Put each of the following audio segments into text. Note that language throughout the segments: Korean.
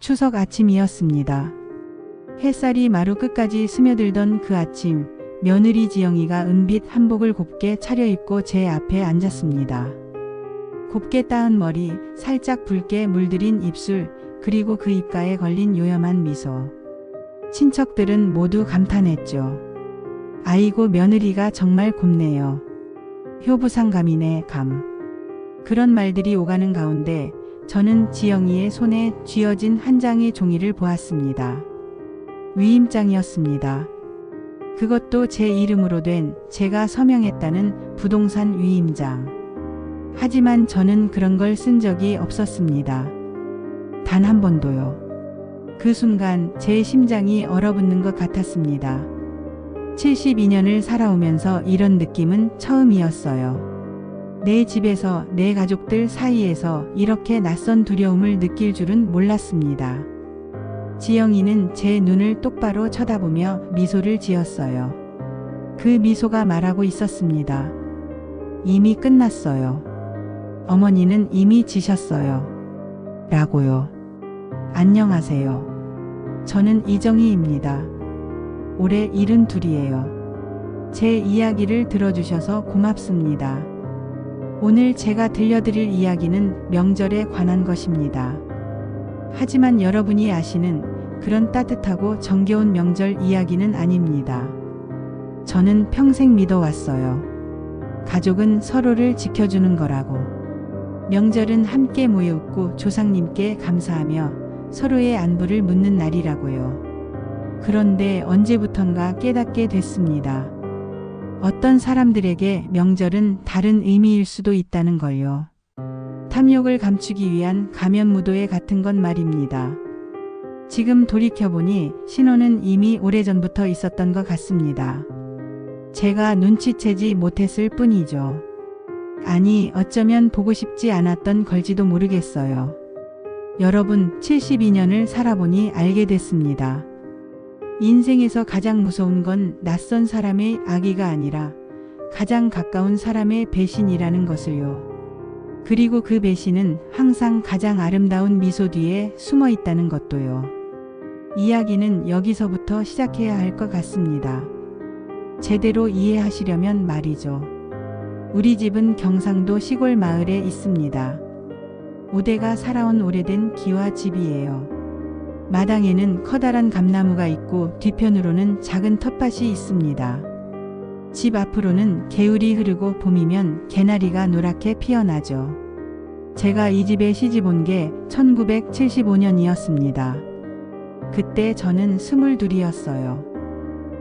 추석 아침이었습니다. 햇살이 마루 끝까지 스며들던 그 아침, 며느리 지영이가 은빛 한복을 곱게 차려입고 제 앞에 앉았습니다. 곱게 따은 머리, 살짝 붉게 물들인 입술, 그리고 그 입가에 걸린 요염한 미소. 친척들은 모두 감탄했죠. 아이고 며느리가 정말 곱네요. 효부상감이네 감. 그런 말들이 오가는 가운데 저는 지영이의 손에 쥐어진 한 장의 종이를 보았습니다. 위임장이었습니다. 그것도 제 이름으로 된 제가 서명했다는 부동산 위임장. 하지만 저는 그런 걸 쓴 적이 없었습니다. 단 한 번도요. 그 순간 제 심장이 얼어붙는 것 같았습니다. 72년을 살아오면서 이런 느낌은 처음이었어요. 내 집에서 내 가족들 사이에서 이렇게 낯선 두려움을 느낄 줄은 몰랐습니다. 지영이는 제 눈을 똑바로 쳐다보며 미소를 지었어요. 그 미소가 말하고 있었습니다. 이미 끝났어요. 어머니는 이미 지셨어요. 라고요. 안녕하세요. 저는 이정희입니다. 올해 72이에요. 제 이야기를 들어주셔서 고맙습니다. 오늘 제가 들려드릴 이야기는 명절에 관한 것입니다. 하지만 여러분이 아시는 그런 따뜻하고 정겨운 명절 이야기는 아닙니다. 저는 평생 믿어왔어요. 가족은 서로를 지켜주는 거라고. 명절은 함께 모여 웃고 조상님께 감사하며 서로의 안부를 묻는 날이라고요. 그런데 언제부턴가 깨닫게 됐습니다. 어떤 사람들에게 명절은 다른 의미일 수도 있다는 걸요. 탐욕을 감추기 위한 가면무도회 같은 건 말입니다. 지금 돌이켜보니 신호는 이미 오래전부터 있었던 것 같습니다. 제가 눈치채지 못했을 뿐이죠. 아니, 어쩌면 보고 싶지 않았던 걸지도 모르겠어요. 여러분, 72년을 살아보니 알게 됐습니다. 인생에서 가장 무서운 건 낯선 사람의 악의가 아니라 가장 가까운 사람의 배신이라는 것을요. 그리고 그 배신은 항상 가장 아름다운 미소 뒤에 숨어 있다는 것도요. 이야기는 여기서부터 시작해야 할 것 같습니다. 제대로 이해하시려면 말이죠. 우리 집은 경상도 시골 마을에 있습니다. 5대가 살아온 오래된 기와 집이에요. 마당에는 커다란 감나무가 있고 뒤편으로는 작은 텃밭이 있습니다. 집 앞으로는 개울이 흐르고 봄이면 개나리가 노랗게 피어나죠. 제가 이 집에 시집 온 게 1975년이었습니다. 그때 저는 22이었어요.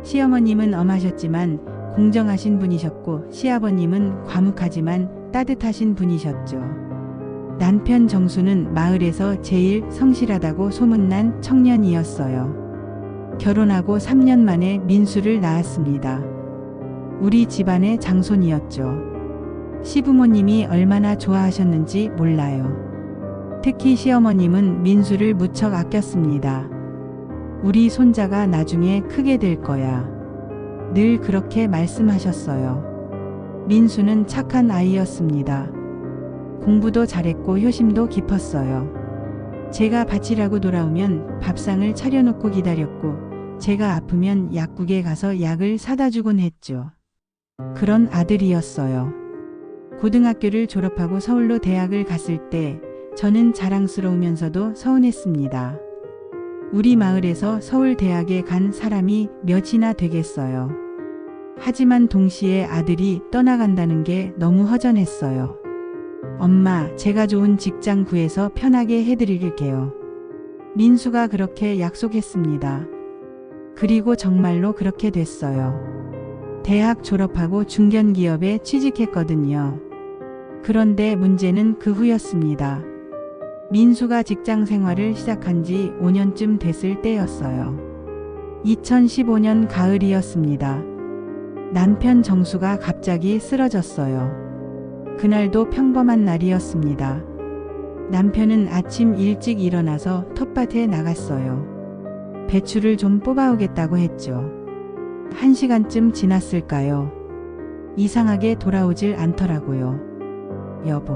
시어머님은 엄하셨지만 공정하신 분이셨고 시아버님은 과묵하지만 따뜻하신 분이셨죠. 남편 정수는 마을에서 제일 성실하다고 소문난 청년이었어요. 결혼하고 3년 만에 민수를 낳았습니다. 우리 집안의 장손이었죠. 시부모님이 얼마나 좋아하셨는지 몰라요. 특히 시어머님은 민수를 무척 아꼈습니다. 우리 손자가 나중에 크게 될 거야. 늘 그렇게 말씀하셨어요. 민수는 착한 아이였습니다. 공부도 잘했고 효심도 깊었어요. 제가 밭이라고 돌아오면 밥상을 차려놓고 기다렸고 제가 아프면 약국에 가서 약을 사다 주곤 했죠. 그런 아들이었어요. 고등학교를 졸업하고 서울로 대학을 갔을 때 저는 자랑스러우면서도 서운했습니다. 우리 마을에서 서울대학에 간 사람이 몇이나 되겠어요. 하지만 동시에 아들이 떠나간다는 게 너무 허전했어요. 엄마, 제가 좋은 직장 구해서 편하게 해드릴게요. 민수가 그렇게 약속했습니다. 그리고 정말로 그렇게 됐어요. 대학 졸업하고 중견기업에 취직했거든요. 그런데 문제는 그 후였습니다. 민수가 직장 생활을 시작한 지 5년쯤 됐을 때였어요. 2015년 가을이었습니다. 남편 정수가 갑자기 쓰러졌어요. 그날도 평범한 날이었습니다. 남편은 아침 일찍 일어나서 텃밭에 나갔어요. 배추를 좀 뽑아오겠다고 했죠. 1시간쯤 지났을까요? 이상하게 돌아오질 않더라고요. 여보,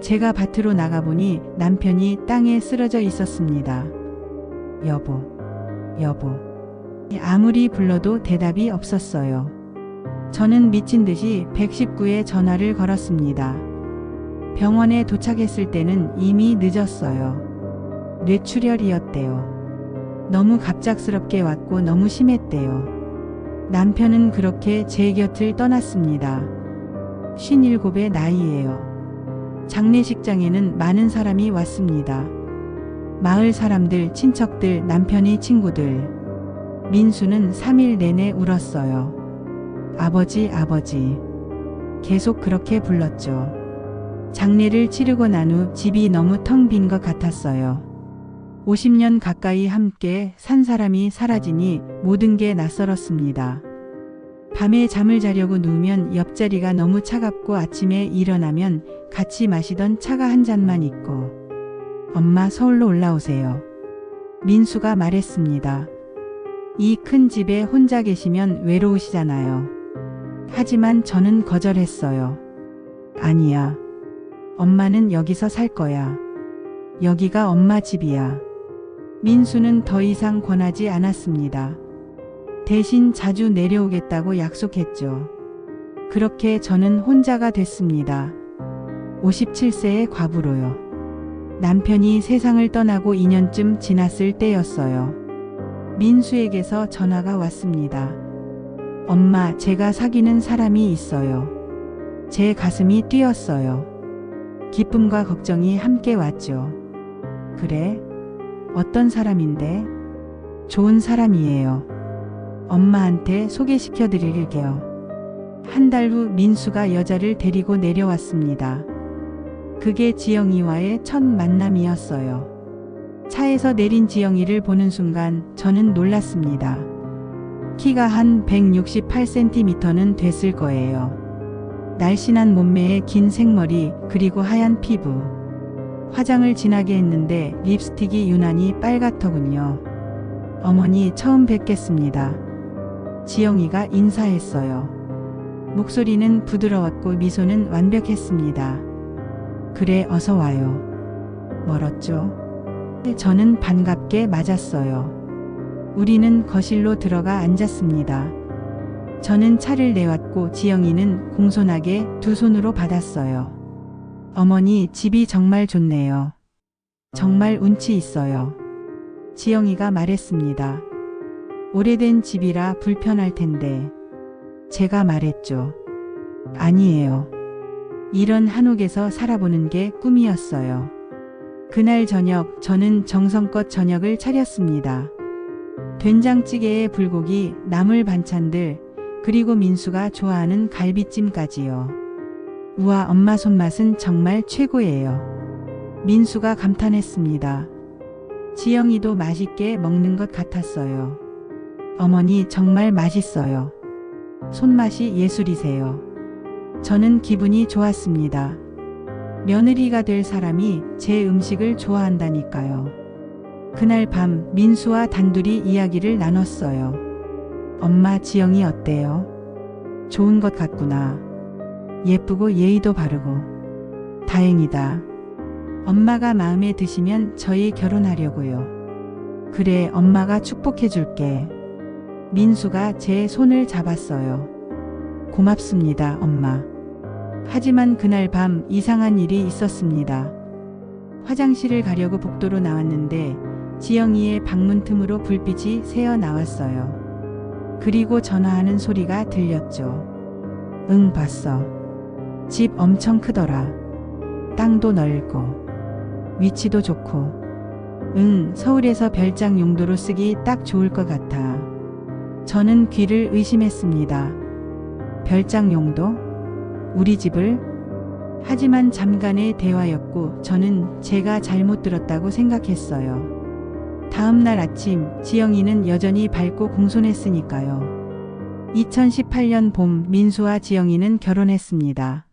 제가 밭으로 나가보니 남편이 땅에 쓰러져 있었습니다. 여보, 여보. 아무리 불러도 대답이 없었어요. 저는 미친 듯이 119에 전화를 걸었습니다. 병원에 도착했을 때는 이미 늦었어요. 뇌출혈이었대요. 너무 갑작스럽게 왔고 너무 심했대요. 남편은 그렇게 제 곁을 떠났습니다. 57의 나이예요. 장례식장에는 많은 사람이 왔습니다. 마을 사람들, 친척들, 남편의 친구들. 민수는 3일 내내 울었어요. 아버지, 아버지. 계속 그렇게 불렀죠. 장례를 치르고 난 후 집이 너무 텅 빈 것 같았어요. 50년 가까이 함께 산 사람이 사라지니 모든 게 낯설었습니다. 밤에 잠을 자려고 누우면 옆자리가 너무 차갑고 아침에 일어나면 같이 마시던 차가 한 잔만 있고. 엄마 서울로 올라오세요. 민수가 말했습니다. 이 큰 집에 혼자 계시면 외로우시잖아요. 하지만 저는 거절했어요. 아니야. 엄마는 여기서 살 거야. 여기가 엄마 집이야. 민수는 더 이상 권하지 않았습니다. 대신 자주 내려오겠다고 약속했죠. 그렇게 저는 혼자가 됐습니다. 57세의 과부로요. 남편이 세상을 떠나고 2년쯤 지났을 때였어요. 민수에게서 전화가 왔습니다. 엄마, 제가 사귀는 사람이 있어요. 제 가슴이 뛰었어요. 기쁨과 걱정이 함께 왔죠. 그래? 어떤 사람인데? 좋은 사람이에요. 엄마한테 소개시켜 드릴게요. 한 달 후 민수가 여자를 데리고 내려왔습니다. 그게 지영이와의 첫 만남이었어요. 차에서 내린 지영이를 보는 순간 저는 놀랐습니다. 키가 한 168cm는 됐을 거예요. 날씬한 몸매에 긴 생머리 그리고 하얀 피부. 화장을 진하게 했는데 립스틱이 유난히 빨갛더군요. 어머니 처음 뵙겠습니다. 지영이가 인사했어요. 목소리는 부드러웠고 미소는 완벽했습니다. 그래, 어서 와요. 멀었죠? 저는 반갑게 맞았어요. 우리는 거실로 들어가 앉았습니다. 저는 차를 내왔고 지영이는 공손하게 두 손으로 받았어요. 어머니, 집이 정말 좋네요. 정말 운치 있어요. 지영이가 말했습니다. 오래된 집이라 불편할 텐데. 제가 말했죠. 아니에요. 이런 한옥에서 살아보는 게 꿈이었어요. 그날 저녁 저는 정성껏 저녁을 차렸습니다. 된장찌개에 불고기, 나물 반찬들, 그리고 민수가 좋아하는 갈비찜까지요. 우와, 엄마 손맛은 정말 최고예요. 민수가 감탄했습니다. 지영이도 맛있게 먹는 것 같았어요. 어머니 정말 맛있어요. 손맛이 예술이세요. 저는 기분이 좋았습니다. 며느리가 될 사람이 제 음식을 좋아한다니까요. 그날 밤 민수와 단둘이 이야기를 나눴어요. 엄마, 지영이 어때요? 좋은 것 같구나. 예쁘고 예의도 바르고. 다행이다. 엄마가 마음에 드시면 저희 결혼하려고요. 그래, 엄마가 축복해 줄게. 민수가 제 손을 잡았어요. 고맙습니다, 엄마. 하지만 그날 밤 이상한 일이 있었습니다. 화장실을 가려고 복도로 나왔는데 지영이의 방문 틈으로 불빛이 새어 나왔어요. 그리고 전화하는 소리가 들렸죠. 응, 봤어. 집 엄청 크더라. 땅도 넓고 위치도 좋고. 응, 서울에서 별장 용도로 쓰기 딱 좋을 것 같아. 저는 귀를 의심했습니다. 별장 용도? 우리 집을? 하지만 잠깐의 대화였고 저는 제가 잘못 들었다고 생각했어요. 다음 날 아침 지영이는 여전히 밝고 공손했으니까요. 2018년 봄 민수와 지영이는 결혼했습니다.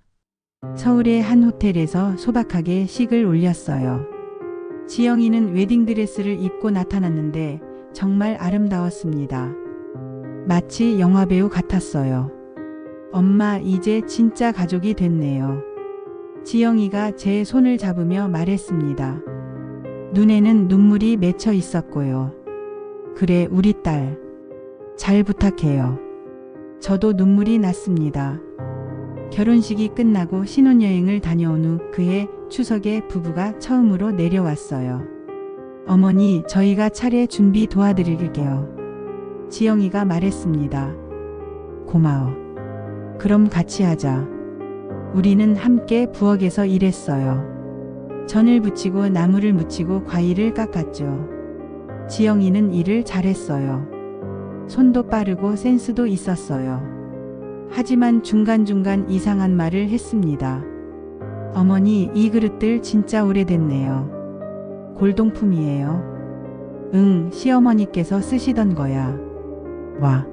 서울의 한 호텔에서 소박하게 식을 올렸어요. 지영이는 웨딩드레스를 입고 나타났는데 정말 아름다웠습니다. 마치 영화배우 같았어요. 엄마, 이제 진짜 가족이 됐네요. 지영이가 제 손을 잡으며 말했습니다. 눈에는 눈물이 맺혀 있었고요. 그래, 우리 딸. 잘 부탁해요. 저도 눈물이 났습니다. 결혼식이 끝나고 신혼여행을 다녀온 후 그해 추석에 부부가 처음으로 내려왔어요. 어머니, 저희가 차례 준비 도와드릴게요. 지영이가 말했습니다. 고마워. 그럼 같이 하자. 우리는 함께 부엌에서 일했어요. 전을 부치고 나무를 묻히고 과일을 깎았죠. 지영이는 일을 잘했어요. 손도 빠르고 센스도 있었어요. 하지만 중간중간 이상한 말을 했습니다. 어머니, 이 그릇들 진짜 오래됐네요. 골동품이에요. 응, 시어머니께서 쓰시던 거야. 와,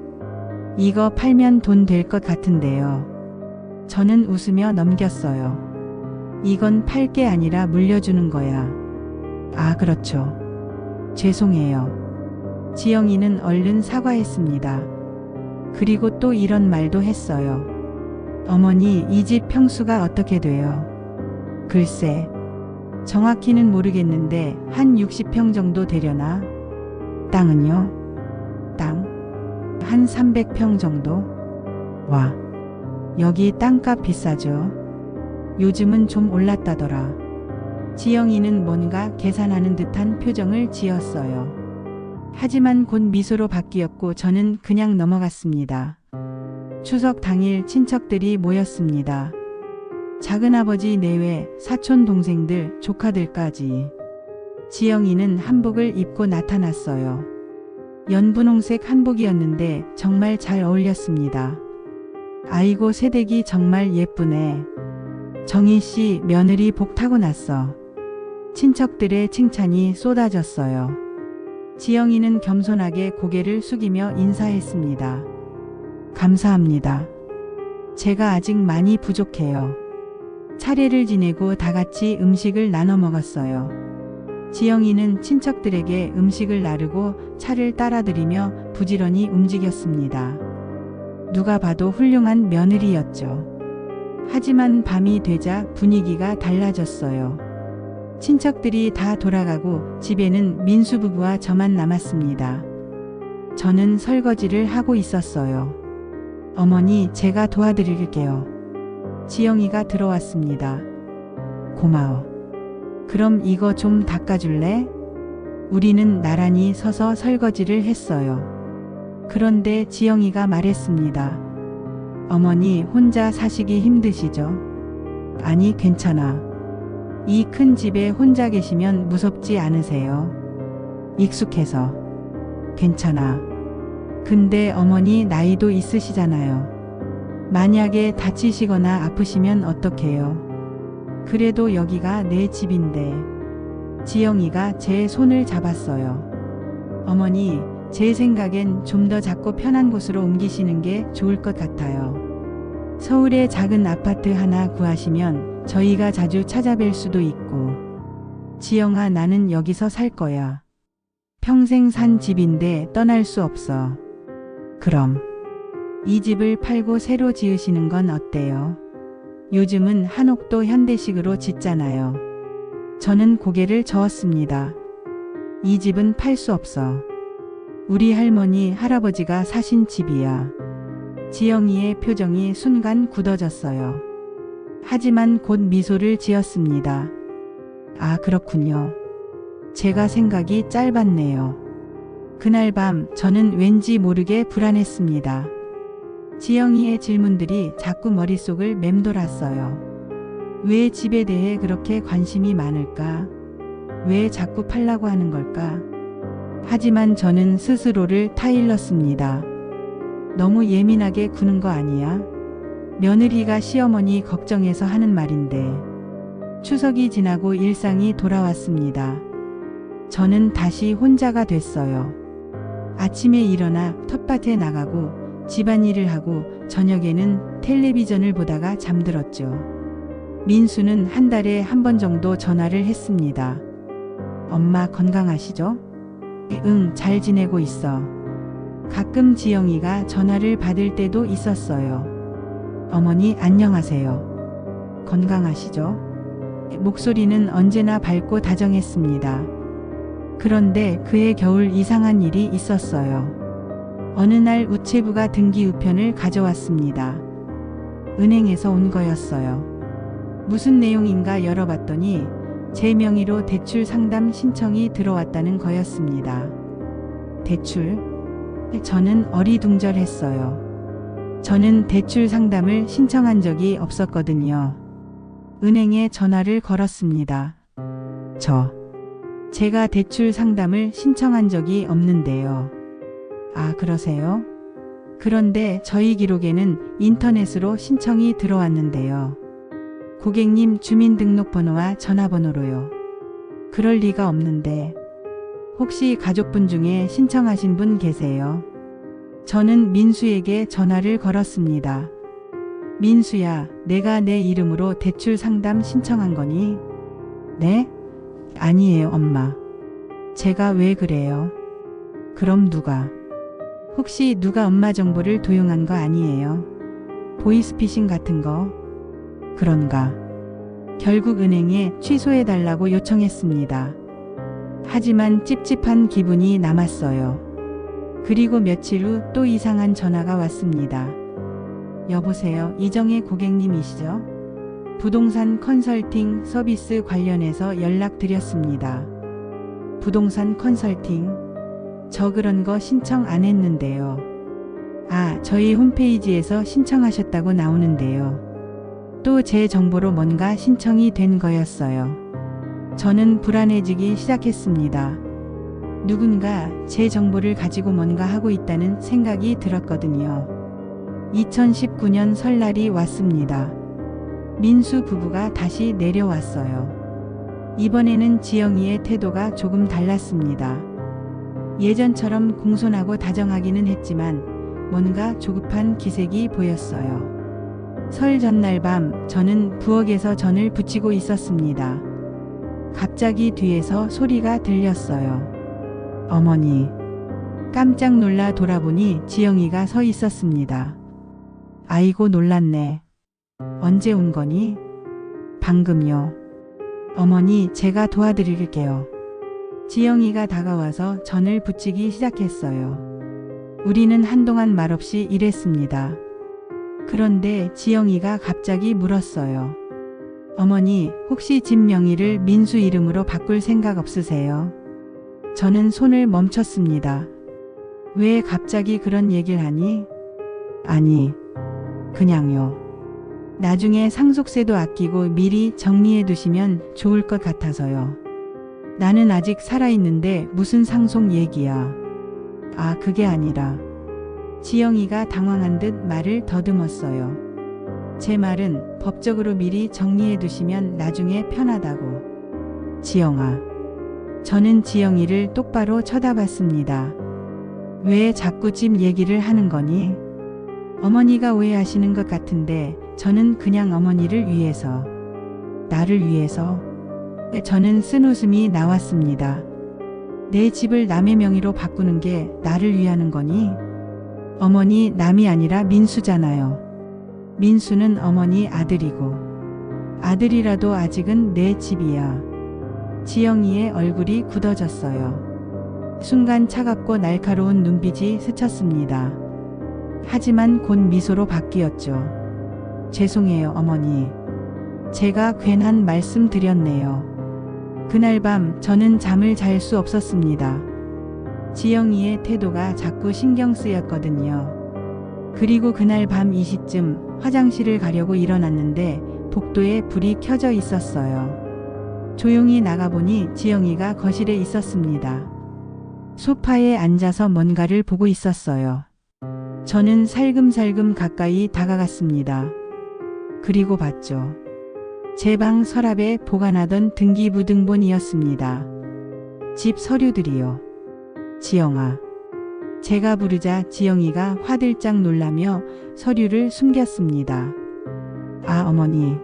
이거 팔면 돈 될 것 같은데요. 저는 웃으며 넘겼어요. 이건 팔 게 아니라 물려주는 거야. 아, 그렇죠. 죄송해요. 지영이는 얼른 사과했습니다. 그리고 또 이런 말도 했어요. 어머니, 이 집 평수가 어떻게 돼요? 글쎄, 정확히는 모르겠는데 한 60평 정도 되려나? 땅은요? 땅? 한 300평 정도? 와, 여기 땅값 비싸죠? 요즘은 좀 올랐다더라. 지영이는 뭔가 계산하는 듯한 표정을 지었어요. 하지만 곧 미소로 바뀌었고 저는 그냥 넘어갔습니다. 추석 당일 친척들이 모였습니다. 작은아버지 내외, 사촌 동생들, 조카들까지. 지영이는 한복을 입고 나타났어요. 연분홍색 한복이었는데 정말 잘 어울렸습니다. 아이고, 새댁이 정말 예쁘네. 정희씨, 며느리 복 타고났어. 친척들의 칭찬이 쏟아졌어요. 지영이는 겸손하게 고개를 숙이며 인사했습니다. 감사합니다. 제가 아직 많이 부족해요. 차례를 지내고 다 같이 음식을 나눠 먹었어요. 지영이는 친척들에게 음식을 나르고 차를 따라드리며 부지런히 움직였습니다. 누가 봐도 훌륭한 며느리였죠. 하지만 밤이 되자 분위기가 달라졌어요. 친척들이 다 돌아가고 집에는 민수 부부와 저만 남았습니다. 저는 설거지를 하고 있었어요. 어머니, 제가 도와드릴게요. 지영이가 들어왔습니다. 고마워. 그럼 이거 좀 닦아줄래? 우리는 나란히 서서 설거지를 했어요. 그런데 지영이가 말했습니다. 어머니, 혼자 사시기 힘드시죠? 아니, 괜찮아. 이 큰 집에 혼자 계시면 무섭지 않으세요? 익숙해서. 괜찮아. 근데 어머니 나이도 있으시잖아요. 만약에 다치시거나 아프시면 어떡해요? 그래도 여기가 내 집인데. 지영이가 제 손을 잡았어요. 어머니, 제 생각엔 좀 더 작고 편한 곳으로 옮기시는 게 좋을 것 같아요. 서울에 작은 아파트 하나 구하시면 저희가 자주 찾아뵐 수도 있고. 지영아, 나는 여기서 살 거야. 평생 산 집인데 떠날 수 없어. 그럼 이 집을 팔고 새로 지으시는 건 어때요? 요즘은 한옥도 현대식으로 짓잖아요. 저는 고개를 저었습니다. 이 집은 팔 수 없어. 우리 할머니, 할아버지가 사신 집이야. 지영이의 표정이 순간 굳어졌어요. 하지만 곧 미소를 지었습니다. 아, 그렇군요. 제가 생각이 짧았네요. 그날 밤 저는 왠지 모르게 불안했습니다. 지영이의 질문들이 자꾸 머릿속을 맴돌았어요. 왜 집에 대해 그렇게 관심이 많을까? 왜 자꾸 팔라고 하는 걸까? 하지만 저는 스스로를 타일렀습니다. 너무 예민하게 구는 거 아니야? 며느리가 시어머니 걱정해서 하는 말인데. 추석이 지나고 일상이 돌아왔습니다. 저는 다시 혼자가 됐어요. 아침에 일어나 텃밭에 나가고 집안일을 하고 저녁에는 텔레비전을 보다가 잠들었죠. 민수는 한 달에 한 번 정도 전화를 했습니다. 엄마 건강하시죠? 응, 잘 지내고 있어. 가끔 지영이가 전화를 받을 때도 있었어요. 어머니 안녕하세요. 건강하시죠? 목소리는 언제나 밝고 다정했습니다. 그런데 그해 겨울 이상한 일이 있었어요. 어느 날 우체부가 등기 우편을 가져왔습니다. 은행에서 온 거였어요. 무슨 내용인가 열어봤더니 제 명의로 대출 상담 신청이 들어왔다는 거였습니다. 대출? 저는 어리둥절했어요. 저는 대출 상담을 신청한 적이 없었거든요. 은행에 전화를 걸었습니다. 제가 대출 상담을 신청한 적이 없는데요. 아, 그러세요? 그런데 저희 기록에는 인터넷으로 신청이 들어왔는데요. 고객님 주민등록번호와 전화번호로요. 그럴 리가 없는데. 혹시 가족분 중에 신청하신 분 계세요? 저는 민수에게 전화를 걸었습니다. 민수야, 내가 내 이름으로 대출 상담 신청한 거니? 네? 아니에요, 엄마. 제가 왜 그래요? 그럼 누가? 혹시 누가 엄마 정보를 도용한 거 아니에요? 보이스피싱 같은 거? 그런가? 결국 은행에 취소해달라고 요청했습니다. 하지만 찝찝한 기분이 남았어요. 그리고 며칠 후 또 이상한 전화가 왔습니다. 여보세요, 이정혜 고객님이시죠? 부동산 컨설팅 서비스 관련해서 연락드렸습니다. 부동산 컨설팅? 저 그런 거 신청 안 했는데요. 아, 저희 홈페이지에서 신청하셨다고 나오는데요. 또 제 정보로 뭔가 신청이 된 거였어요. 저는 불안해지기 시작했습니다. 누군가 제 정보를 가지고 뭔가 하고 있다는 생각이 들었거든요. 2019년 설날이 왔습니다. 민수 부부가 다시 내려왔어요. 이번에는 지영이의 태도가 조금 달랐습니다. 예전처럼 공손하고 다정하기는 했지만 뭔가 조급한 기색이 보였어요. 설 전날 밤 저는 부엌에서 전을 부치고 있었습니다. 갑자기 뒤에서 소리가 들렸어요. 어머니. 깜짝 놀라 돌아보니 지영이가 서 있었습니다. 아이고 놀랐네. 언제 온 거니? 방금요. 어머니, 제가 도와드릴게요. 지영이가 다가와서 전을 부치기 시작했어요. 우리는 한동안 말없이 일했습니다. 그런데 지영이가 갑자기 물었어요. 어머니, 혹시 집 명의를 민수 이름으로 바꿀 생각 없으세요? 저는 손을 멈췄습니다. 왜 갑자기 그런 얘기를 하니? 아니, 그냥요. 나중에 상속세도 아끼고 미리 정리해 두시면 좋을 것 같아서요. 나는 아직 살아있는데 무슨 상속 얘기야. 아, 그게 아니라. 지영이가 당황한 듯 말을 더듬었어요. 제 말은 법적으로 미리 정리해 두시면 나중에 편하다고. 지영아. 저는 지영이를 똑바로 쳐다봤습니다. 왜 자꾸 집 얘기를 하는 거니? 어머니가 오해하시는 것 같은데 저는 그냥 어머니를 위해서. 나를 위해서? 저는 쓴웃음이 나왔습니다. 내 집을 남의 명의로 바꾸는 게 나를 위하는 거니? 어머니, 남이 아니라 민수잖아요. 민수는 어머니 아들이고. 아들이라도 아직은 내 집이야. 지영이의 얼굴이 굳어졌어요. 순간 차갑고 날카로운 눈빛이 스쳤습니다. 하지만 곧 미소로 바뀌었죠. 죄송해요, 어머니. 제가 괜한 말씀 드렸네요. 그날 밤 저는 잠을 잘 수 없었습니다. 지영이의 태도가 자꾸 신경 쓰였거든요. 그리고 그날 밤 2시쯤 화장실을 가려고 일어났는데 복도에 불이 켜져 있었어요. 조용히 나가보니 지영이가 거실에 있었습니다. 소파에 앉아서 뭔가를 보고 있었어요. 저는 살금살금 가까이 다가갔습니다. 그리고 봤죠. 제 방 서랍에 보관하던 등기부등본이었습니다. 집 서류들이요. 지영아. 제가 부르자 지영이가 화들짝 놀라며 서류를 숨겼습니다. 아, 어머니.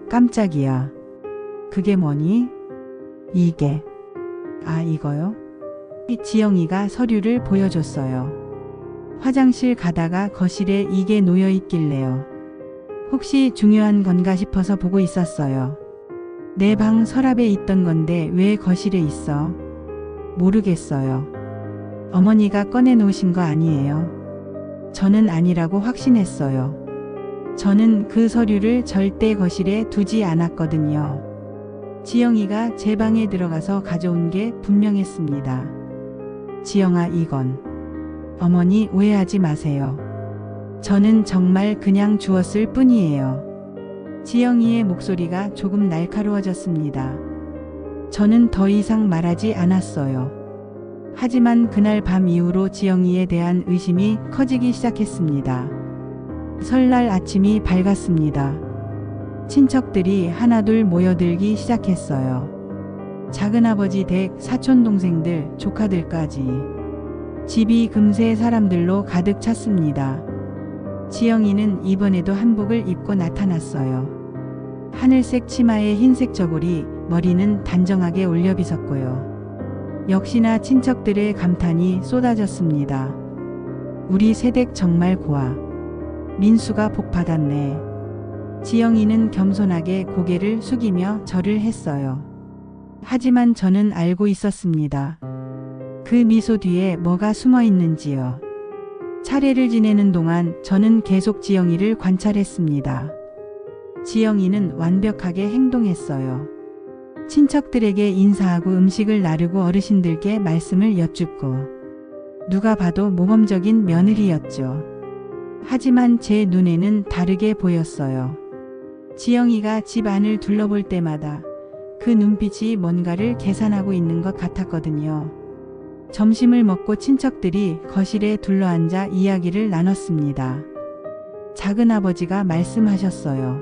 깜짝이야. 그게 뭐니? 이게. 아, 이거요? 지영이가 서류를 보여줬어요. 화장실 가다가 거실에 이게 놓여 있길래요. 혹시 중요한 건가 싶어서 보고 있었어요. 내 방 서랍에 있던 건데 왜 거실에 있어? 모르겠어요. 어머니가 꺼내놓으신 거 아니에요? 저는 아니라고 확신했어요. 저는 그 서류를 절대 거실에 두지 않았거든요. 지영이가 제 방에 들어가서 가져온 게 분명했습니다. 지영아, 이건. 어머니 오해하지 마세요. 저는 정말 그냥 주었을 뿐이에요. 지영이의 목소리가 조금 날카로워졌습니다. 저는 더 이상 말하지 않았어요. 하지만 그날 밤 이후로 지영이에 대한 의심이 커지기 시작했습니다. 설날 아침이 밝았습니다. 친척들이 하나둘 모여들기 시작했어요. 작은아버지 댁, 사촌동생들, 조카들까지. 집이 금세 사람들로 가득 찼습니다. 지영이는 이번에도 한복을 입고 나타났어요. 하늘색 치마에 흰색 저고리, 머리는 단정하게 올려 빗었고요. 역시나 친척들의 감탄이 쏟아졌습니다. 우리 새댁 정말 고와. 민수가 복 받았네. 지영이는 겸손하게 고개를 숙이며 절을 했어요. 하지만 저는 알고 있었습니다. 그 미소 뒤에 뭐가 숨어 있는지요. 차례를 지내는 동안 저는 계속 지영이를 관찰했습니다. 지영이는 완벽하게 행동했어요. 친척들에게 인사하고 음식을 나르고 어르신들께 말씀을 여쭙고 누가 봐도 모범적인 며느리였죠. 하지만 제 눈에는 다르게 보였어요. 지영이가 집 안을 둘러볼 때마다 그 눈빛이 뭔가를 계산하고 있는 것 같았거든요. 점심을 먹고 친척들이 거실에 둘러앉아 이야기를 나눴습니다. 작은아버지가 말씀하셨어요.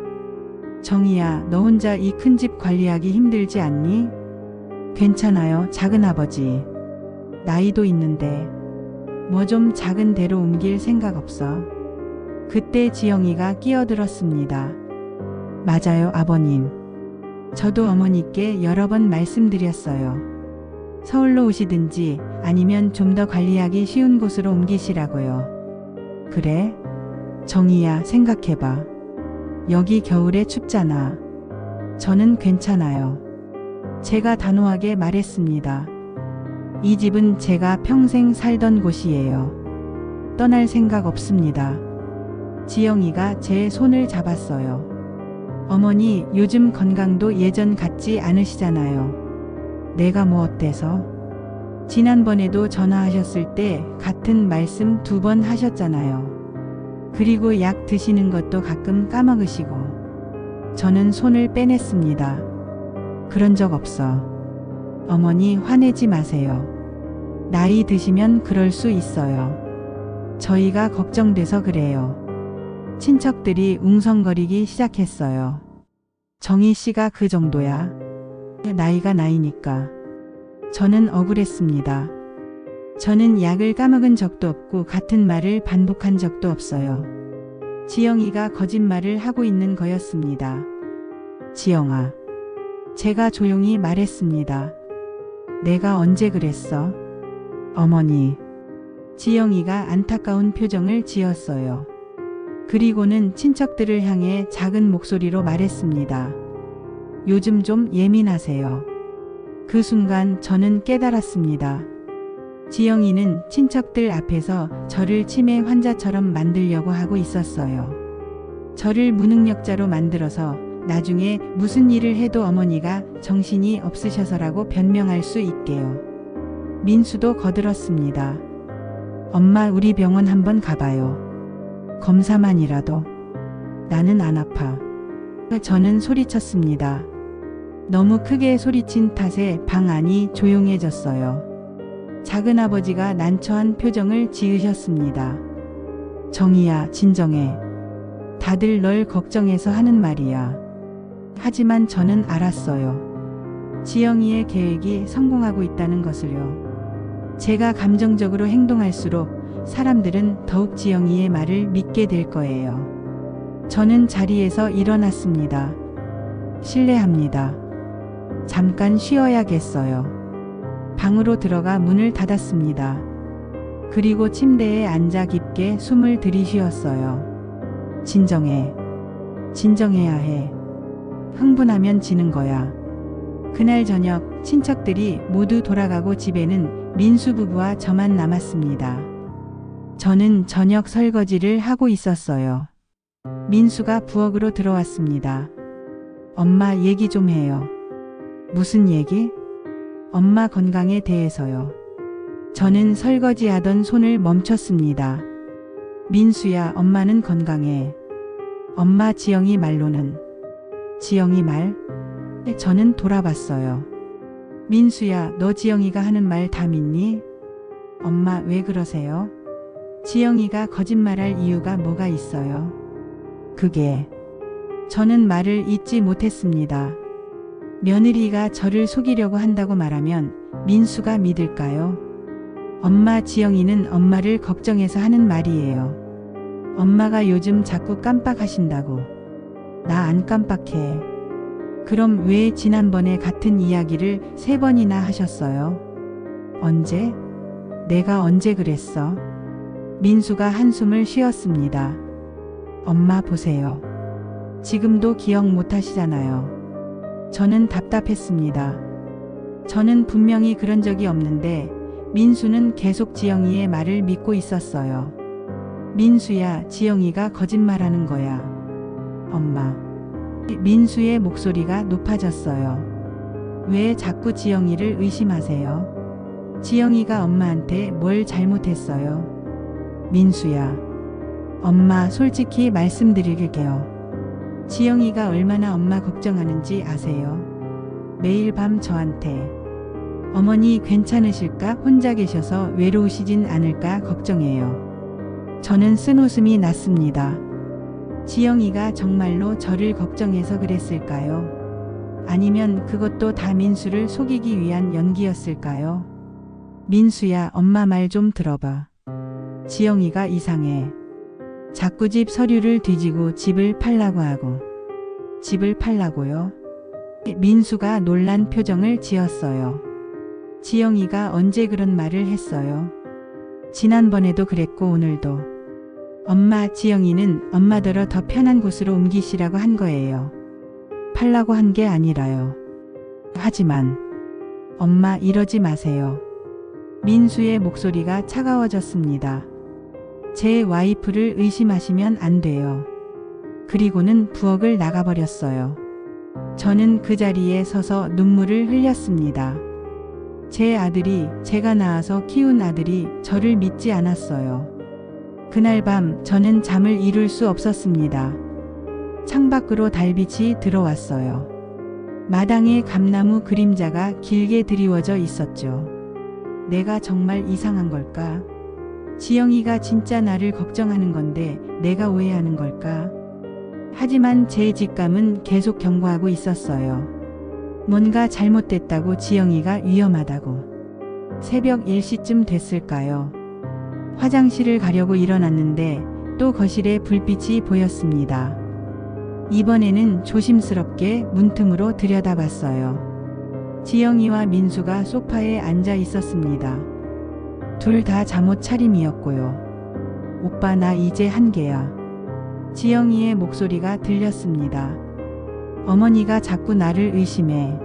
정희야, 너 혼자 이 큰 집 관리하기 힘들지 않니? 괜찮아요, 작은아버지. 나이도 있는데 뭐 좀 작은 데로 옮길 생각 없어? 그때 지영이가 끼어들었습니다. 맞아요, 아버님. 저도 어머니께 여러 번 말씀드렸어요. 서울로 오시든지 아니면 좀 더 관리하기 쉬운 곳으로 옮기시라고요. 그래? 정희야, 생각해봐. 여기 겨울에 춥잖아. 저는 괜찮아요. 제가 단호하게 말했습니다. 이 집은 제가 평생 살던 곳이에요. 떠날 생각 없습니다. 지영이가 제 손을 잡았어요. 어머니, 요즘 건강도 예전 같지 않으시잖아요. 내가 뭐 어때서? 지난번에도 전화하셨을 때 같은 말씀 2번 하셨잖아요. 그리고 약 드시는 것도 가끔 까먹으시고. 저는 손을 빼냈습니다. 그런 적 없어. 어머니, 화내지 마세요. 나이 드시면 그럴 수 있어요. 저희가 걱정돼서 그래요. 친척들이 웅성거리기 시작했어요. 정희 씨가 그 정도야? 나이가 나이니까. 저는 억울했습니다. 저는 약을 까먹은 적도 없고 같은 말을 반복한 적도 없어요. 지영이가 거짓말을 하고 있는 거였습니다. 지영아. 제가 조용히 말했습니다. 내가 언제 그랬어? 어머니. 지영이가 안타까운 표정을 지었어요. 그리고는 친척들을 향해 작은 목소리로 말했습니다. 요즘 좀 예민하세요. 그 순간 저는 깨달았습니다. 지영이는 친척들 앞에서 저를 치매 환자처럼 만들려고 하고 있었어요. 저를 무능력자로 만들어서 나중에 무슨 일을 해도 어머니가 정신이 없으셔서라고 변명할 수 있게요. 민수도 거들었습니다. 엄마, 우리 병원 한번 가봐요. 검사만이라도. 나는 안 아파. 저는 소리쳤습니다. 너무 크게 소리친 탓에 방 안이 조용해졌어요. 작은아버지가 난처한 표정을 지으셨습니다. 정희야, 진정해. 다들 널 걱정해서 하는 말이야. 하지만 저는 알았어요. 지영이의 계획이 성공하고 있다는 것을요. 제가 감정적으로 행동할수록 사람들은 더욱 지영이의 말을 믿게 될 거예요. 저는 자리에서 일어났습니다. 실례합니다. 잠깐 쉬어야겠어요. 방으로 들어가 문을 닫았습니다. 그리고 침대에 앉아 깊게 숨을 들이쉬었어요. 진정해. 진정해야 해. 흥분하면 지는 거야. 그날 저녁 친척들이 모두 돌아가고 집에는 민수 부부와 저만 남았습니다. 저는 저녁 설거지를 하고 있었어요. 민수가 부엌으로 들어왔습니다. 엄마 얘기 좀 해요. 무슨 얘기? 엄마 건강에 대해서요. 저는 설거지하던 손을 멈췄습니다. 민수야, 엄마는 건강해. 엄마 지영이 말로는. 지영이 말? 저는 돌아봤어요. 민수야, 너 지영이가 하는 말 다 믿니? 엄마 왜 그러세요? 지영이가 거짓말할 이유가 뭐가 있어요? 그게. 저는 말을 잇지 못했습니다. 며느리가 저를 속이려고 한다고 말하면 민수가 믿을까요? 엄마, 지영이는 엄마를 걱정해서 하는 말이에요. 엄마가 요즘 자꾸 깜빡하신다고. 나 안 깜빡해. 그럼 왜 지난번에 같은 이야기를 3번이나 하셨어요? 언제? 내가 언제 그랬어? 민수가 한숨을 쉬었습니다. 엄마 보세요. 지금도 기억 못 하시잖아요. 저는 답답했습니다. 저는 분명히 그런 적이 없는데 민수는 계속 지영이의 말을 믿고 있었어요. 민수야, 지영이가 거짓말하는 거야. 엄마. 민수의 목소리가 높아졌어요. 왜 자꾸 지영이를 의심하세요? 지영이가 엄마한테 뭘 잘못했어요? 민수야. 엄마, 솔직히 말씀드릴게요. 지영이가 얼마나 엄마 걱정하는지 아세요? 매일 밤 저한테 어머니 괜찮으실까? 혼자 계셔서 외로우시진 않을까 걱정해요. 저는 쓴웃음이 났습니다. 지영이가 정말로 저를 걱정해서 그랬을까요? 아니면 그것도 다 민수를 속이기 위한 연기였을까요? 민수야, 엄마 말 좀 들어봐. 지영이가 이상해. 자꾸 집 서류를 뒤지고 집을 팔라고 하고. 집을 팔라고요? 민수가 놀란 표정을 지었어요. 지영이가 언제 그런 말을 했어요? 지난번에도 그랬고 오늘도. 엄마, 지영이는 엄마더러 더 편한 곳으로 옮기시라고 한 거예요. 팔라고 한 게 아니라요. 하지만 엄마, 이러지 마세요. 민수의 목소리가 차가워졌습니다. 제 와이프를 의심하시면 안 돼요. 그리고는 부엌을 나가버렸어요. 저는 그 자리에 서서 눈물을 흘렸습니다. 제 아들이, 제가 낳아서 키운 아들이 저를 믿지 않았어요. 그날 밤 저는 잠을 이룰 수 없었습니다. 창밖으로 달빛이 들어왔어요. 마당에 감나무 그림자가 길게 드리워져 있었죠. 내가 정말 이상한 걸까? 지영이가 진짜 나를 걱정하는 건데 내가 오해하는 걸까? 하지만 제 직감은 계속 경고하고 있었어요. 뭔가 잘못됐다고, 지영이가 위험하다고. 새벽 1시쯤 됐을까요? 화장실을 가려고 일어났는데 또 거실에 불빛이 보였습니다. 이번에는 조심스럽게 문틈으로 들여다봤어요. 지영이와 민수가 소파에 앉아 있었습니다. 둘 다 잠옷 차림이었고요. 오빠, 나 이제 한계야. 지영이의 목소리가 들렸습니다. 어머니가 자꾸 나를 의심해.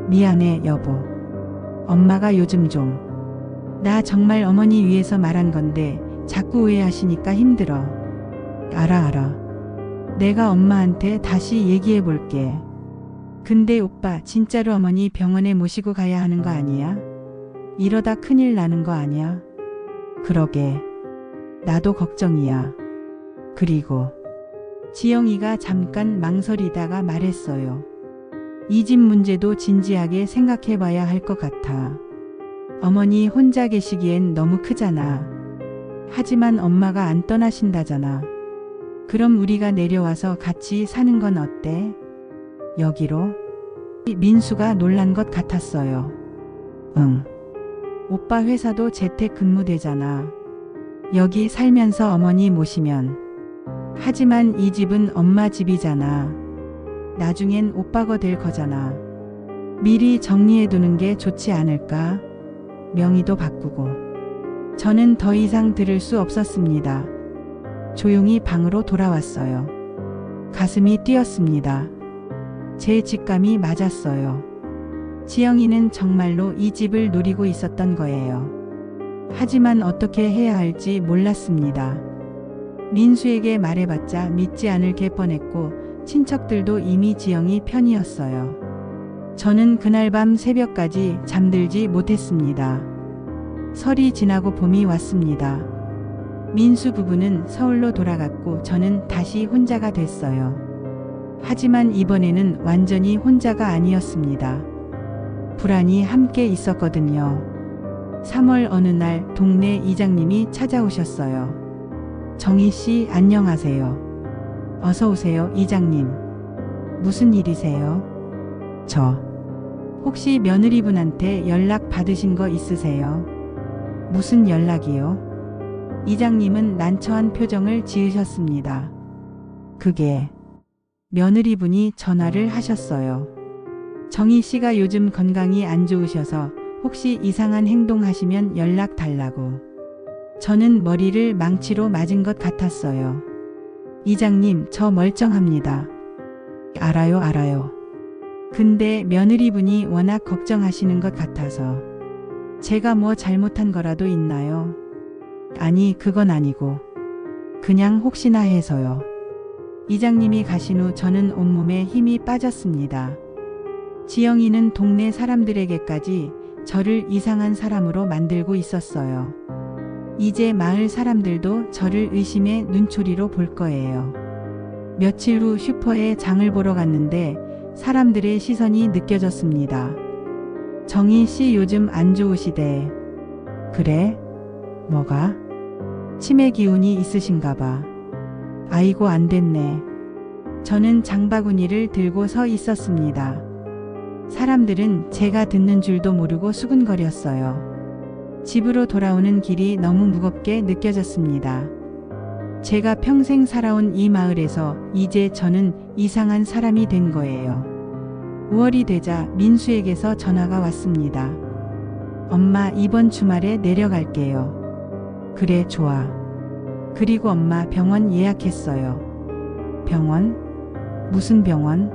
미안해, 여보. 엄마가 요즘 좀. 나 정말 어머니 위해서 말한 건데 자꾸 오해하시니까 힘들어. 알아. 내가 엄마한테 다시 얘기해 볼게. 근데 오빠, 진짜로 어머니 병원에 모시고 가야 하는 거 아니야? 이러다 큰일 나는 거 아니야? 그러게. 나도 걱정이야. 그리고 지영이가 잠깐 망설이다가 말했어요. 이 집 문제도 진지하게 생각해 봐야 할 것 같아. 어머니 혼자 계시기엔 너무 크잖아. 하지만 엄마가 안 떠나신다잖아. 그럼 우리가 내려와서 같이 사는 건 어때? 여기로? 민수가 놀란 것 같았어요. 응. 오빠 회사도 재택근무되잖아. 여기 살면서 어머니 모시면. 하지만 이 집은 엄마 집이잖아. 나중엔 오빠가 될 거잖아. 미리 정리해두는 게 좋지 않을까? 명의도 바꾸고. 저는 더 이상 들을 수 없었습니다. 조용히 방으로 돌아왔어요. 가슴이 뛰었습니다. 제 직감이 맞았어요. 지영이는 정말로 이 집을 노리고 있었던 거예요. 하지만 어떻게 해야 할지 몰랐습니다. 민수에게 말해봤자 믿지 않을 게 뻔했고 친척들도 이미 지영이 편이었어요. 저는 그날 밤 새벽까지 잠들지 못했습니다. 설이 지나고 봄이 왔습니다. 민수 부부는 서울로 돌아갔고 저는 다시 혼자가 됐어요. 하지만 이번에는 완전히 혼자가 아니었습니다. 불안이 함께 있었거든요. 3월 어느 날 동네 이장님이 찾아오셨어요. 정희 씨 안녕하세요. 어서 오세요 이장님. 무슨 일이세요? 저 혹시 며느리분한테 연락 받으신 거 있으세요? 무슨 연락이요? 이장님은 난처한 표정을 지으셨습니다. 그게 며느리분이 전화를 하셨어요. 정희 씨가 요즘 건강이 안 좋으셔서 혹시 이상한 행동 하시면 연락 달라고. 저는 머리를 망치로 맞은 것 같았어요. 이장님, 저 멀쩡합니다. 알아요. 근데 며느리분이 워낙 걱정하시는 것 같아서. 제가 뭐 잘못한 거라도 있나요? 아니, 그건 아니고. 그냥 혹시나 해서요. 이장님이 가신 후 저는 온몸에 힘이 빠졌습니다. 지영이는 동네 사람들에게까지 저를 이상한 사람으로 만들고 있었어요. 이제 마을 사람들도 저를 의심의 눈초리로 볼 거예요. 며칠 후 슈퍼에 장을 보러 갔는데 사람들의 시선이 느껴졌습니다. 정희 씨 요즘 안 좋으시대. 그래? 뭐가? 치매 기운이 있으신가 봐. 아이고 안 됐네. 저는 장바구니를 들고 서 있었습니다. 사람들은 제가 듣는 줄도 모르고 수근거렸어요. 집으로 돌아오는 길이 너무 무겁게 느껴졌습니다. 제가 평생 살아온 이 마을에서 이제 저는 이상한 사람이 된 거예요. 5월이 되자 민수에게서 전화가 왔습니다. 엄마 이번 주말에 내려갈게요. 그래 좋아. 그리고 엄마 병원 예약했어요. 병원? 무슨 병원?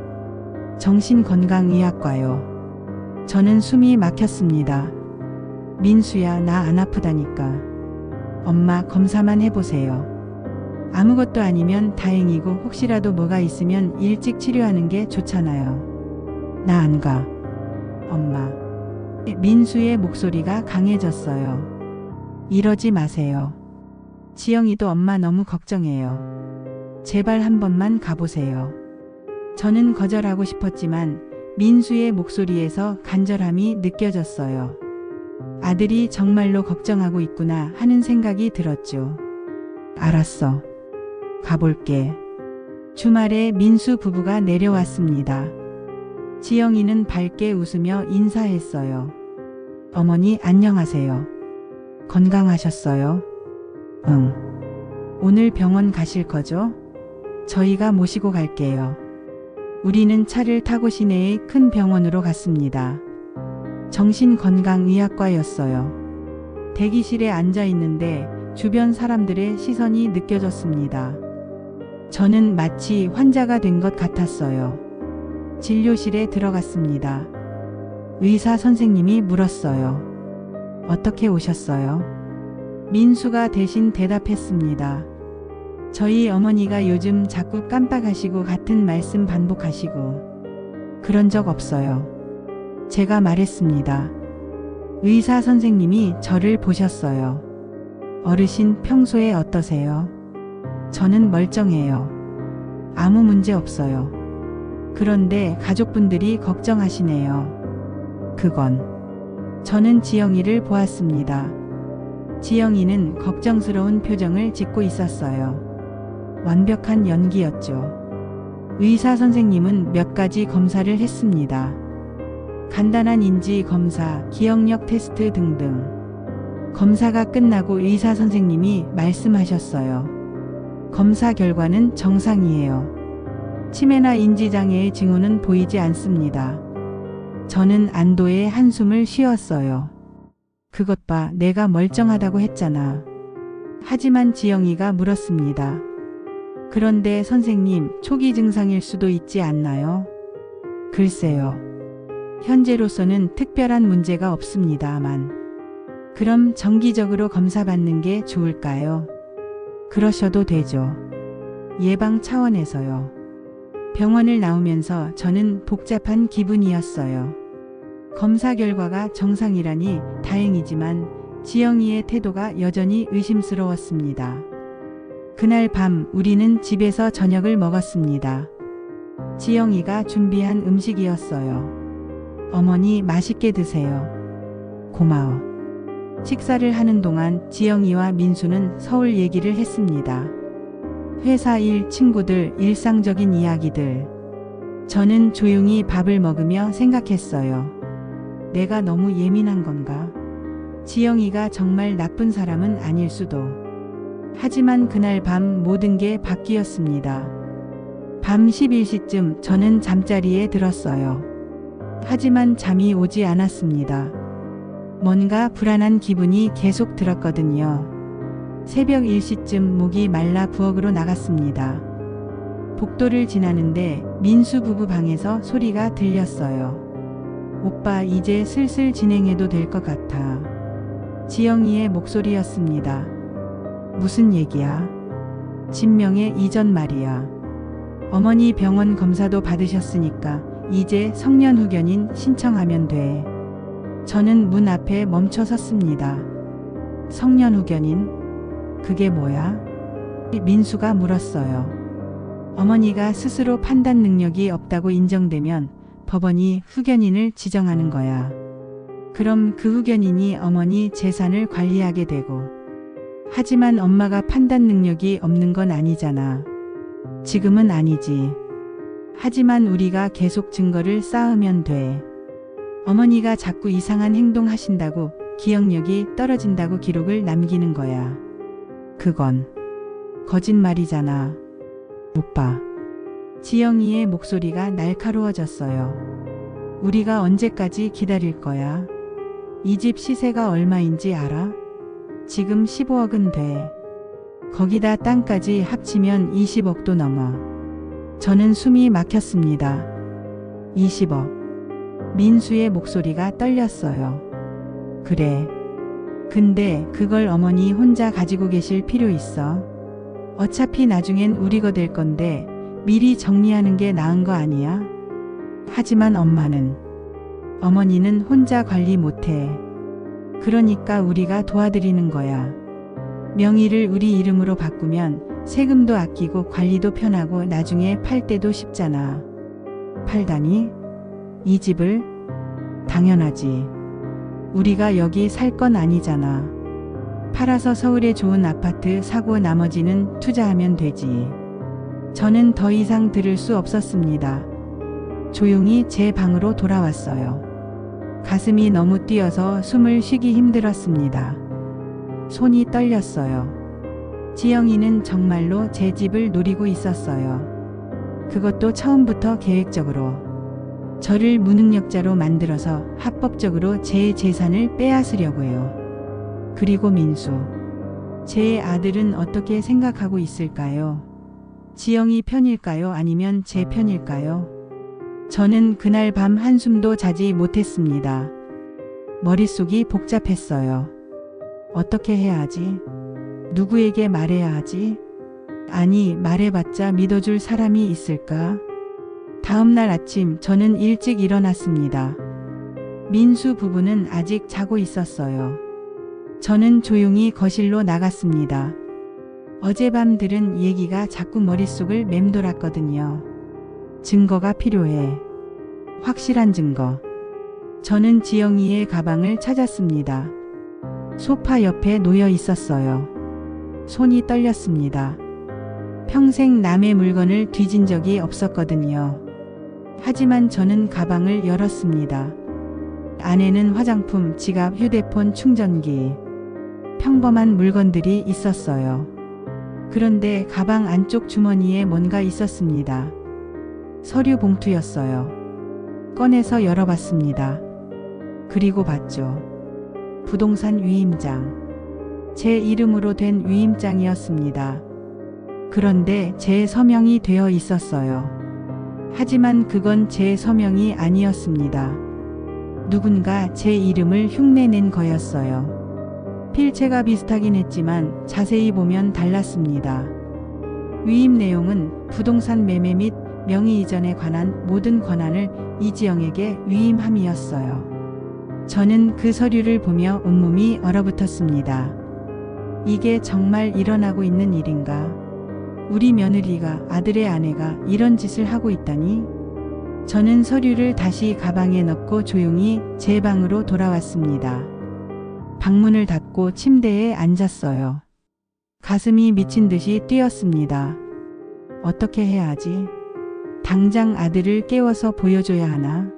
정신건강의학과요. 저는 숨이 막혔습니다. 민수야 나 안 아프다니까. 엄마 검사만 해보세요. 아무것도 아니면 다행이고 혹시라도 뭐가 있으면 일찍 치료하는 게 좋잖아요. 나 안 가. 엄마. 민수의 목소리가 강해졌어요. 이러지 마세요. 지영이도 엄마 너무 걱정해요. 제발 한 번만 가보세요. 저는 거절하고 싶었지만 민수의 목소리에서 간절함이 느껴졌어요. 아들이 정말로 걱정하고 있구나 하는 생각이 들었죠. 알았어. 가볼게. 주말에 민수 부부가 내려왔습니다. 지영이는 밝게 웃으며 인사했어요. 어머니 안녕하세요. 건강하셨어요? 응. 오늘 병원 가실 거죠? 저희가 모시고 갈게요. 우리는 차를 타고 시내의 큰 병원으로 갔습니다. 정신건강의학과였어요. 대기실에 앉아 있는데 주변 사람들의 시선이 느껴졌습니다. 저는 마치 환자가 된 것 같았어요. 진료실에 들어갔습니다. 의사 선생님이 물었어요. 어떻게 오셨어요? 민수가 대신 대답했습니다. 저희 어머니가 요즘 자꾸 깜빡하시고 같은 말씀 반복하시고 그런 적 없어요. 제가 말했습니다. 의사 선생님이 저를 보셨어요. 어르신 평소에 어떠세요? 저는 멀쩡해요. 아무 문제 없어요. 그런데 가족분들이 걱정하시네요. 그건. 저는 지영이를 보았습니다. 지영이는 걱정스러운 표정을 짓고 있었어요. 완벽한 연기였죠. 의사 선생님은 몇 가지 검사를 했습니다. 간단한 인지 검사, 기억력 테스트 등등. 검사가 끝나고 의사 선생님이 말씀하셨어요. 검사 결과는 정상이에요. 치매나 인지장애의 징후는 보이지 않습니다. 저는 안도의 한숨을 쉬었어요. 그것 봐, 내가 멀쩡하다고 했잖아. 하지만 지영이가 물었습니다. 그런데 선생님, 초기 증상일 수도 있지 않나요? 글쎄요. 현재로서는 특별한 문제가 없습니다만. 그럼 정기적으로 검사받는 게 좋을까요? 그러셔도 되죠. 예방 차원에서요. 병원을 나오면서 저는 복잡한 기분이었어요. 검사 결과가 정상이라니 다행이지만 지영이의 태도가 여전히 의심스러웠습니다. 그날 밤 우리는 집에서 저녁을 먹었습니다. 지영이가 준비한 음식이었어요. 어머니 맛있게 드세요. 고마워. 식사를 하는 동안 지영이와 민수는 서울 얘기를 했습니다. 회사 일, 친구들, 일상적인 이야기들. 저는 조용히 밥을 먹으며 생각했어요. 내가 너무 예민한 건가? 지영이가 정말 나쁜 사람은 아닐 수도. 하지만 그날 밤 모든 게 바뀌었습니다. 밤 11시쯤 저는 잠자리에 들었어요. 하지만 잠이 오지 않았습니다. 뭔가 불안한 기분이 계속 들었거든요. 새벽 1시쯤 목이 말라 부엌으로 나갔습니다. 복도를 지나는데 민수 부부 방에서 소리가 들렸어요. 오빠 이제 슬슬 진행해도 될 것 같아. 지영이의 목소리였습니다. 무슨 얘기야? 진명의 이전 말이야. 어머니 병원 검사도 받으셨으니까 이제 성년후견인 신청하면 돼. 저는 문 앞에 멈춰 섰습니다. 성년후견인? 그게 뭐야? 민수가 물었어요. 어머니가 스스로 판단 능력이 없다고 인정되면 법원이 후견인을 지정하는 거야. 그럼 그 후견인이 어머니 재산을 관리하게 되고. 하지만 엄마가 판단 능력이 없는 건 아니잖아. 지금은 아니지. 하지만 우리가 계속 증거를 쌓으면 돼. 어머니가 자꾸 이상한 행동 하신다고 기억력이 떨어진다고 기록을 남기는 거야. 그건 거짓말이잖아. 오빠. 지영이의 목소리가 날카로워졌어요. 우리가 언제까지 기다릴 거야? 이 집 시세가 얼마인지 알아? 지금 15억은 돼. 거기다 땅까지 합치면 20억도 넘어. 저는 숨이 막혔습니다. 20억. 민수의 목소리가 떨렸어요. 그래. 근데 그걸 어머니 혼자 가지고 계실 필요 있어? 어차피 나중엔 우리 거 될 건데 미리 정리하는 게 나은 거 아니야? 하지만 어머니는 혼자 관리 못해. 그러니까 우리가 도와드리는 거야. 명의를 우리 이름으로 바꾸면 세금도 아끼고 관리도 편하고 나중에 팔 때도 쉽잖아. 팔다니? 이 집을? 당연하지. 우리가 여기 살 건 아니잖아. 팔아서 서울에 좋은 아파트 사고 나머지는 투자하면 되지. 저는 더 이상 들을 수 없었습니다. 조용히 제 방으로 돌아왔어요. 가슴이 너무 뛰어서 숨을 쉬기 힘들었습니다. 손이 떨렸어요. 지영이는 정말로 제 집을 노리고 있었어요. 그것도 처음부터 계획적으로. 저를 무능력자로 만들어서 합법적으로 제 재산을 빼앗으려고요. 그리고 민수. 제 아들은 어떻게 생각하고 있을까요? 지영이 편일까요? 아니면 제 편일까요? 저는 그날 밤 한숨도 자지 못했습니다. 머릿속이 복잡했어요. 어떻게 해야 하지? 누구에게 말해야 하지? 아니, 말해봤자 믿어줄 사람이 있을까? 다음 날 아침 저는 일찍 일어났습니다. 민수 부부는 아직 자고 있었어요. 저는 조용히 거실로 나갔습니다. 어젯밤 들은 얘기가 자꾸 머릿속을 맴돌았거든요. 증거가 필요해. 확실한 증거. 저는 지영이의 가방을 찾았습니다. 소파 옆에 놓여 있었어요. 손이 떨렸습니다. 평생 남의 물건을 뒤진 적이 없었거든요. 하지만 저는 가방을 열었습니다. 안에는 화장품, 지갑, 휴대폰, 충전기. 평범한 물건들이 있었어요. 그런데 가방 안쪽 주머니에 뭔가 있었습니다. 서류 봉투였어요. 꺼내서 열어봤습니다. 그리고 봤죠. 부동산 위임장. 제 이름으로 된 위임장이었습니다. 그런데 제 서명이 되어 있었어요. 하지만 그건 제 서명이 아니었습니다. 누군가 제 이름을 흉내낸 거였어요. 필체가 비슷하긴 했지만 자세히 보면 달랐습니다. 위임 내용은 부동산 매매 및 명의 이전에 관한 모든 권한을 이지영에게 위임함이었어요. 저는 그 서류를 보며 온몸이 얼어붙었습니다. 이게 정말 일어나고 있는 일인가? 우리 며느리가, 아들의 아내가 이런 짓을 하고 있다니? 저는 서류를 다시 가방에 넣고 조용히 제 방으로 돌아왔습니다. 방문을 닫고 침대에 앉았어요. 가슴이 미친 듯이 뛰었습니다. 어떻게 해야 하지? 당장 아들을 깨워서 보여줘야 하나?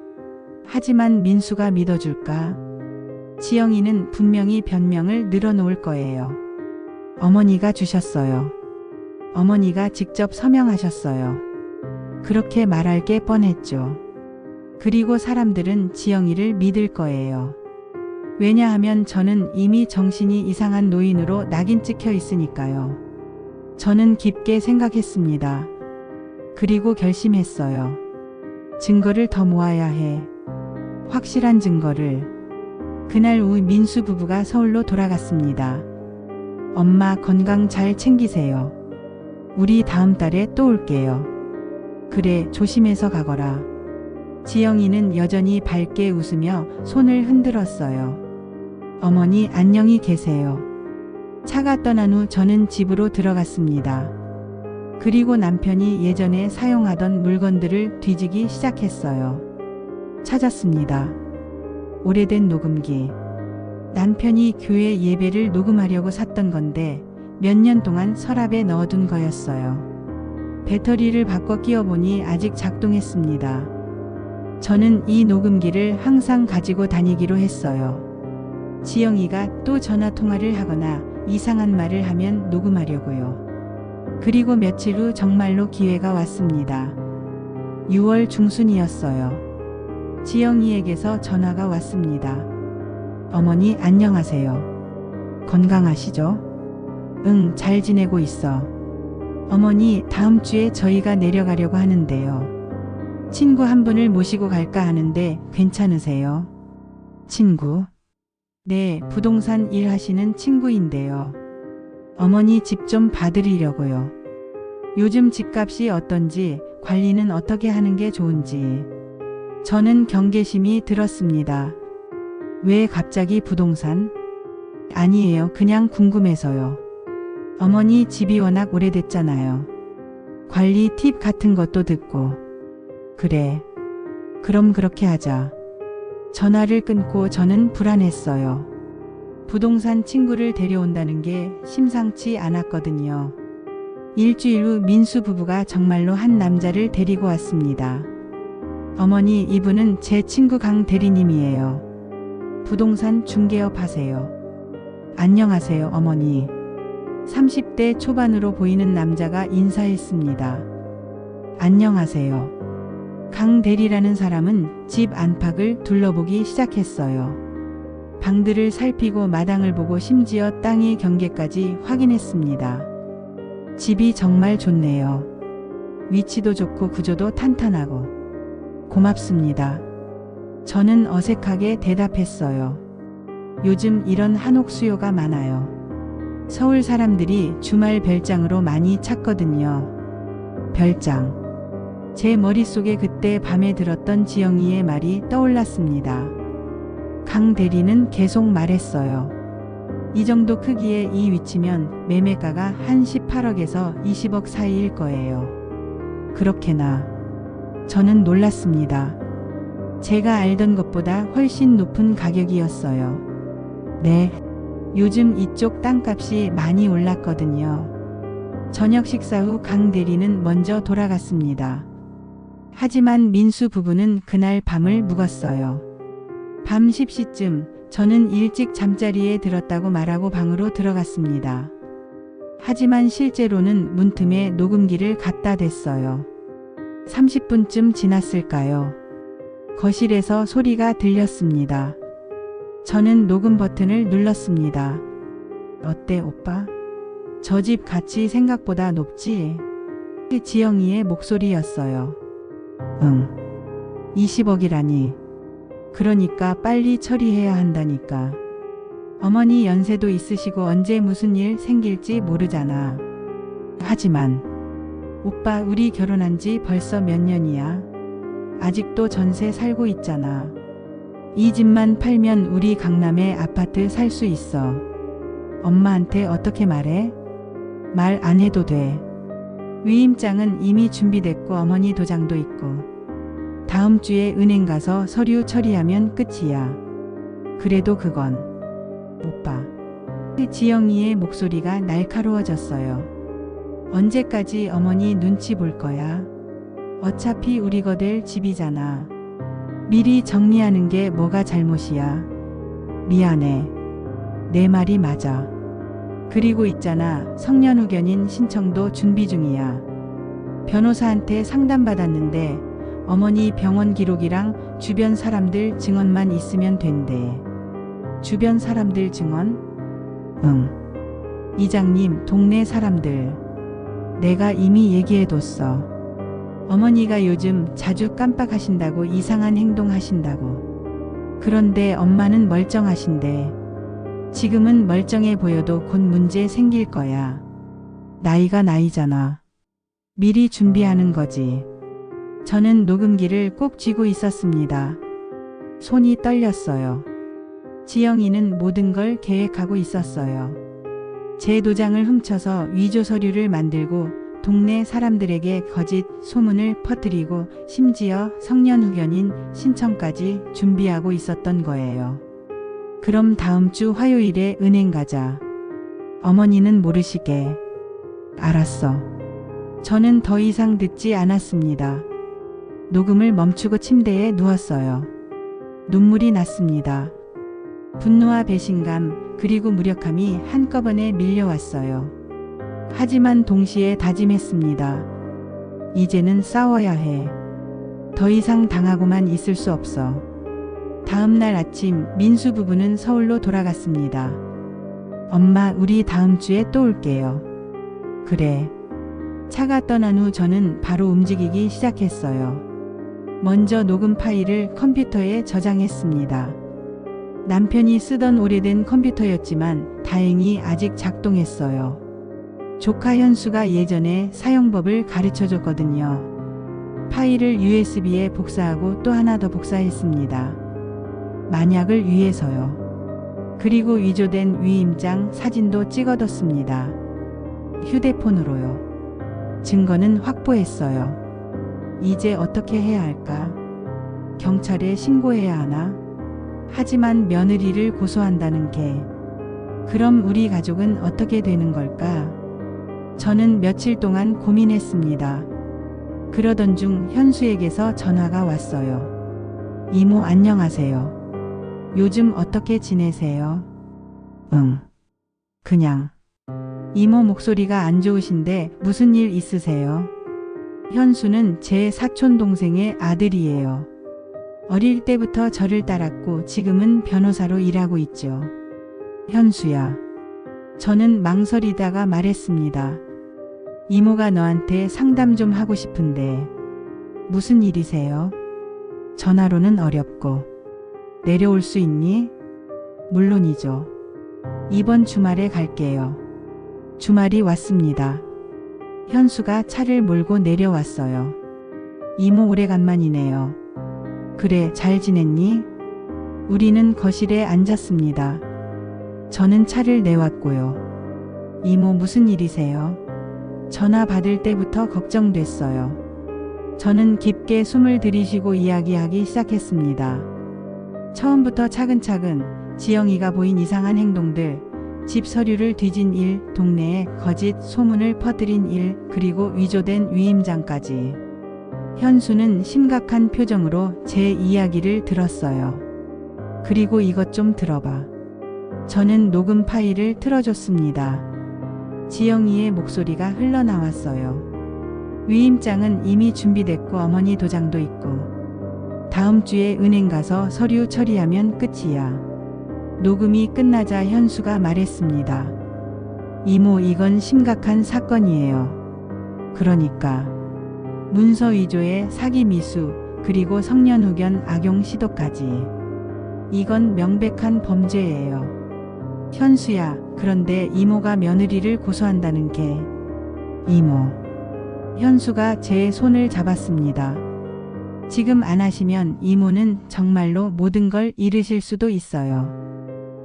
하지만 민수가 믿어줄까? 지영이는 분명히 변명을 늘어놓을 거예요. 어머니가 주셨어요. 어머니가 직접 서명하셨어요. 그렇게 말할 게 뻔했죠. 그리고 사람들은 지영이를 믿을 거예요. 왜냐하면 저는 이미 정신이 이상한 노인으로 낙인 찍혀 있으니까요. 저는 깊게 생각했습니다. 그리고 결심했어요. 증거를 더 모아야 해. 확실한 증거를. 그날 오후 민수 부부가 서울로 돌아갔습니다. 엄마 건강 잘 챙기세요. 우리 다음 달에 또 올게요. 그래, 조심해서 가거라. 지영이는 여전히 밝게 웃으며 손을 흔들었어요. 어머니 안녕히 계세요. 차가 떠난 후 저는 집으로 들어갔습니다. 그리고 남편이 예전에 사용하던 물건들을 뒤지기 시작했어요. 찾았습니다. 오래된 녹음기. 남편이 교회 예배를 녹음하려고 샀던 건데 몇 년 동안 서랍에 넣어둔 거였어요. 배터리를 바꿔 끼워보니 아직 작동했습니다. 저는 이 녹음기를 항상 가지고 다니기로 했어요. 지영이가 또 전화통화를 하거나 이상한 말을 하면 녹음하려고요. 그리고 며칠 후 정말로 기회가 왔습니다. 6월 중순이었어요. 지영이에게서 전화가 왔습니다. 어머니 안녕하세요. 건강하시죠? 응, 잘 지내고 있어. 어머니, 다음 주에 저희가 내려가려고 하는데요. 친구 한 분을 모시고 갈까 하는데 괜찮으세요? 친구? 네, 부동산 일 하시는 친구인데요. 어머니 집 좀 봐드리려고요. 요즘 집값이 어떤지, 관리는 어떻게 하는 게 좋은지. 저는 경계심이 들었습니다. 왜 갑자기 부동산? 아니에요. 그냥 궁금해서요. 어머니 집이 워낙 오래됐잖아요. 관리 팁 같은 것도 듣고. 그래. 그럼 그렇게 하자. 전화를 끊고 저는 불안했어요. 부동산 친구를 데려온다는 게 심상치 않았거든요. 일주일 후 민수 부부가 정말로 한 남자를 데리고 왔습니다. 어머니, 이분은 제 친구 강 대리님이에요. 부동산 중개업 하세요. 안녕하세요, 어머니. 30대 초반으로 보이는 남자가 인사했습니다. 안녕하세요. 강 대리라는 사람은 집 안팎을 둘러보기 시작했어요. 방들을 살피고 마당을 보고 심지어 땅의 경계까지 확인했습니다. 집이 정말 좋네요. 위치도 좋고 구조도 탄탄하고. 고맙습니다. 저는 어색하게 대답했어요. 요즘 이런 한옥 수요가 많아요. 서울 사람들이 주말 별장으로 많이 찾거든요. 별장. 제 머릿속에 그때 밤에 들었던 지영이의 말이 떠올랐습니다. 강 대리는 계속 말했어요. 이 정도 크기의 이 위치면 매매가가 한 18억에서 20억 사이일 거예요. 그렇게나. 저는 놀랐습니다. 제가 알던 것보다 훨씬 높은 가격이었어요. 네. 요즘 이쪽 땅값이 많이 올랐거든요. 저녁 식사 후 강 대리는 먼저 돌아갔습니다. 하지만 민수 부부는 그날 밤을 묵었어요. 밤 10시쯤 저는 일찍 잠자리에 들었다고 말하고 방으로 들어갔습니다. 하지만 실제로는 문틈에 녹음기를 갖다 댔어요. 30분쯤 지났을까요? 거실에서 소리가 들렸습니다. 저는 녹음 버튼을 눌렀습니다. 어때, 오빠? 저 집 가치 생각보다 높지? 지영이의 목소리였어요. 응. 20억이라니. 그러니까 빨리 처리해야 한다니까. 어머니 연세도 있으시고 언제 무슨 일 생길지 모르잖아. 하지만 오빠 우리 결혼한 지 벌써 몇 년이야. 아직도 전세 살고 있잖아. 이 집만 팔면 우리 강남에 아파트 살 수 있어. 엄마한테 어떻게 말해? 말 안 해도 돼. 위임장은 이미 준비됐고 어머니 도장도 있고. 다음 주에 은행 가서 서류 처리하면 끝이야. 그래도 그건 오빠. 지영이의 목소리가 날카로워졌어요. 언제까지 어머니 눈치 볼 거야? 어차피 우리 거될 집이잖아. 미리 정리하는 게 뭐가 잘못이야. 미안해. 내 말이 맞아. 그리고 있잖아. 성년후견인 신청도 준비 중이야. 변호사한테 상담받았는데 어머니 병원 기록이랑 주변 사람들 증언만 있으면 된대. 주변 사람들 증언? 응. 이장님, 동네 사람들. 내가 이미 얘기해뒀어. 어머니가 요즘 자주 깜빡하신다고 이상한 행동 하신다고. 그런데 엄마는 멀쩡하신데. 지금은 멀쩡해 보여도 곧 문제 생길 거야. 나이가 나이잖아. 미리 준비하는 거지. 저는 녹음기를 꼭 쥐고 있었습니다. 손이 떨렸어요. 지영이는 모든 걸 계획하고 있었어요. 제 도장을 훔쳐서 위조 서류를 만들고 동네 사람들에게 거짓 소문을 퍼뜨리고 심지어 성년후견인 신청까지 준비하고 있었던 거예요. 그럼 다음 주 화요일에 은행 가자. 어머니는 모르시게. 알았어. 저는 더 이상 듣지 않았습니다. 녹음을 멈추고 침대에 누웠어요. 눈물이 났습니다. 분노와 배신감 그리고 무력함이 한꺼번에 밀려왔어요. 하지만 동시에 다짐했습니다. 이제는 싸워야 해. 더 이상 당하고만 있을 수 없어. 다음 날 아침 민수 부부는 서울로 돌아갔습니다. 엄마, 우리 다음 주에 또 올게요. 그래. 차가 떠난 후 저는 바로 움직이기 시작했어요. 먼저 녹음 파일을 컴퓨터에 저장했습니다. 남편이 쓰던 오래된 컴퓨터였지만 다행히 아직 작동했어요. 조카 현수가 예전에 사용법을 가르쳐줬거든요. 파일을 USB에 복사하고 또 하나 더 복사했습니다. 만약을 위해서요. 그리고 위조된 위임장 사진도 찍어뒀습니다. 휴대폰으로요. 증거는 확보했어요. 이제 어떻게 해야 할까? 경찰에 신고해야 하나? 하지만 며느리를 고소한다는 게. 그럼 우리 가족은 어떻게 되는 걸까? 저는 며칠 동안 고민했습니다. 그러던 중 현수에게서 전화가 왔어요. 이모 안녕하세요. 요즘 어떻게 지내세요? 응. 그냥. 이모 목소리가 안 좋으신데 무슨 일 있으세요? 현수는 제 사촌 동생의 아들이에요. 어릴 때부터 저를 따랐고 지금은 변호사로 일하고 있죠. 현수야. 저는 망설이다가 말했습니다. 이모가 너한테 상담 좀 하고 싶은데. 무슨 일이세요? 전화로는 어렵고. 내려올 수 있니? 물론이죠. 이번 주말에 갈게요. 주말이 왔습니다. 현수가 차를 몰고 내려왔어요. 이모 오래간만이네요. 그래, 잘 지냈니? 우리는 거실에 앉았습니다. 저는 차를 내왔고요. 이모 무슨 일이세요? 전화 받을 때부터 걱정됐어요. 저는 깊게 숨을 들이쉬고 이야기하기 시작했습니다. 처음부터 차근차근 지영이가 보인 이상한 행동들, 집 서류를 뒤진 일, 동네에 거짓 소문을 퍼뜨린 일, 그리고 위조된 위임장까지. 현수는 심각한 표정으로 제 이야기를 들었어요. 그리고 이것 좀 들어봐. 저는 녹음 파일을 틀어줬습니다. 지영이의 목소리가 흘러나왔어요. 위임장은 이미 준비됐고 어머니 도장도 있고. 다음 주에 은행 가서 서류 처리하면 끝이야. 녹음이 끝나자 현수가 말했습니다. 이모, 이건 심각한 사건이에요. 그러니까 문서 위조에 사기 미수, 그리고 성년후견 악용 시도까지. 이건 명백한 범죄예요. 현수야, 그런데 이모가 며느리를 고소한다는 게. 이모. 현수가 제 손을 잡았습니다. 지금 안 하시면 이모는 정말로 모든 걸 잃으실 수도 있어요.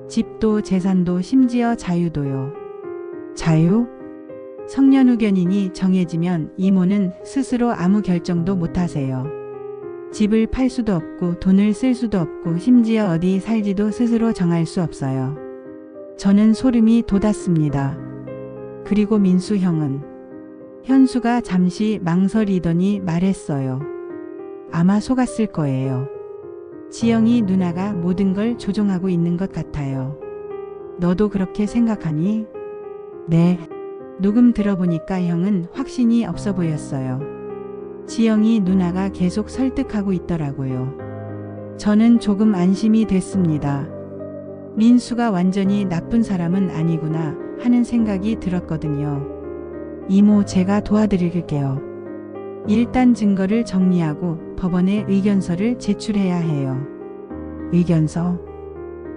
집도 재산도 심지어 자유도요. 자유? 성년후견인이 정해지면 이모는 스스로 아무 결정도 못하세요. 집을 팔 수도 없고 돈을 쓸 수도 없고 심지어 어디 살지도 스스로 정할 수 없어요. 저는 소름이 돋았습니다. 그리고 민수 형은? 현수가 잠시 망설이더니 말했어요. 아마 속았을 거예요. 지영이 누나가 모든 걸 조종하고 있는 것 같아요. 너도 그렇게 생각하니? 네. 녹음 들어보니까 형은 확신이 없어 보였어요. 지영이 누나가 계속 설득하고 있더라고요. 저는 조금 안심이 됐습니다. 민수가 완전히 나쁜 사람은 아니구나 하는 생각이 들었거든요. 이모, 제가 도와드릴게요. 일단 증거를 정리하고 법원에 의견서를 제출해야 해요. 의견서?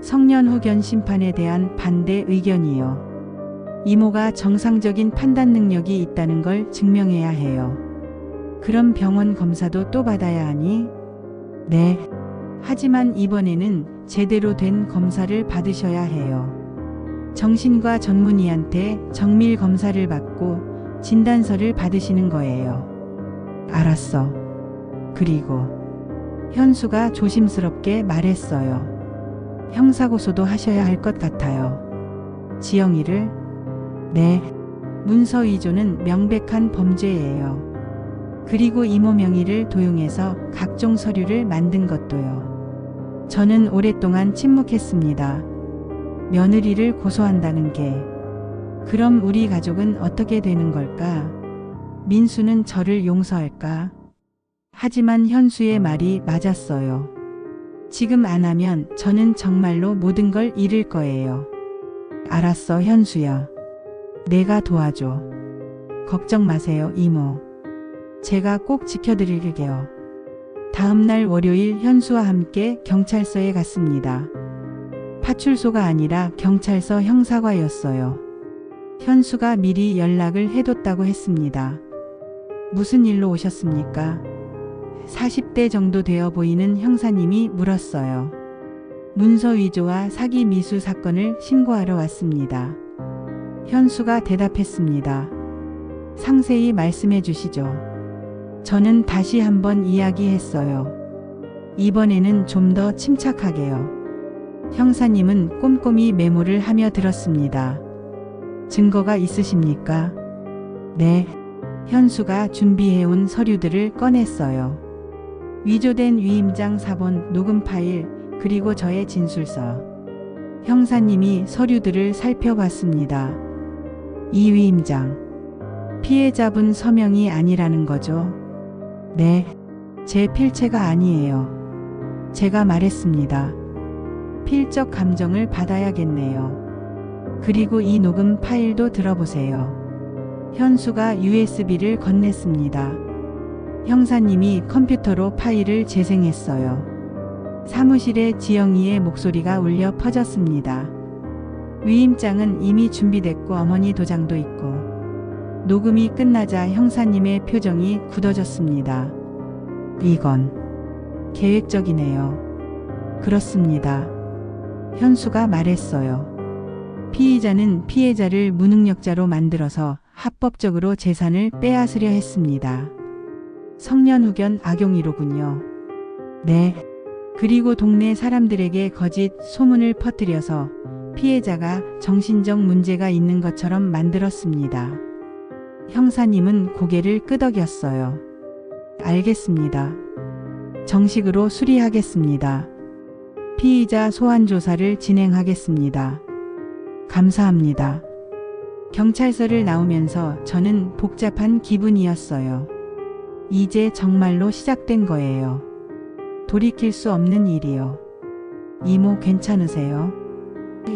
성년후견 심판에 대한 반대 의견이요. 이모가 정상적인 판단 능력이 있다는 걸 증명해야 해요. 그럼 병원 검사도 또 받아야 하니? 네. 하지만 이번에는 제대로 된 검사를 받으셔야 해요. 정신과 전문의한테 정밀 검사를 받고 진단서를 받으시는 거예요. 알았어. 그리고 현수가 조심스럽게 말했어요. 형사고소도 하셔야 할 것 같아요. 지영이를? 네. 문서 위조는 명백한 범죄예요. 그리고 이모 명의를 도용해서 각종 서류를 만든 것도요. 저는 오랫동안 침묵했습니다. 며느리를 고소한다는 게. 그럼 우리 가족은 어떻게 되는 걸까? 민수는 저를 용서할까? 하지만 현수의 말이 맞았어요. 지금 안 하면 저는 정말로 모든 걸 잃을 거예요. 알았어, 현수야. 내가 도와줘. 걱정 마세요, 이모. 제가 꼭 지켜드릴게요. 다음날 월요일 현수와 함께 경찰서에 갔습니다. 파출소가 아니라 경찰서 형사과였어요. 현수가 미리 연락을 해뒀다고 했습니다. 무슨 일로 오셨습니까? 40대 정도 되어 보이는 형사님이 물었어요. 문서 위조와 사기 미수 사건을 신고하러 왔습니다. 현수가 대답했습니다. 상세히 말씀해 주시죠. 저는 다시 한번 이야기했어요. 이번에는 좀 더 침착하게요. 형사님은 꼼꼼히 메모를 하며 들었습니다. 증거가 있으십니까? 네. 현수가 준비해온 서류들을 꺼냈어요. 위조된 위임장 사본 녹음 파일, 그리고 저의 진술서. 형사님이 서류들을 살펴봤습니다. 이 위임장. 피해자분 서명이 아니라는 거죠? 네. 제 필체가 아니에요. 제가 말했습니다. 필적 감정을 받아야겠네요. 그리고 이 녹음 파일도 들어보세요. 현수가 USB를 건넸습니다. 형사님이 컴퓨터로 파일을 재생했어요. 사무실에 지영이의 목소리가 울려 퍼졌습니다. 위임장은 이미 준비됐고 어머니 도장도 있고. 녹음이 끝나자 형사님의 표정이 굳어졌습니다. 이건 계획적이네요. 그렇습니다. 현수가 말했어요. 피의자는 피해자를 무능력자로 만들어서 합법적으로 재산을 빼앗으려 했습니다. 성년후견 악용이로군요. 네. 그리고 동네 사람들에게 거짓 소문을 퍼뜨려서 피해자가 정신적 문제가 있는 것처럼 만들었습니다. 형사님은 고개를 끄덕였어요. 알겠습니다. 정식으로 수리하겠습니다. 피의자 소환 조사를 진행하겠습니다. 감사합니다. 경찰서를 나오면서 저는 복잡한 기분이었어요. 이제 정말로 시작된 거예요. 돌이킬 수 없는 일이요. 이모 괜찮으세요?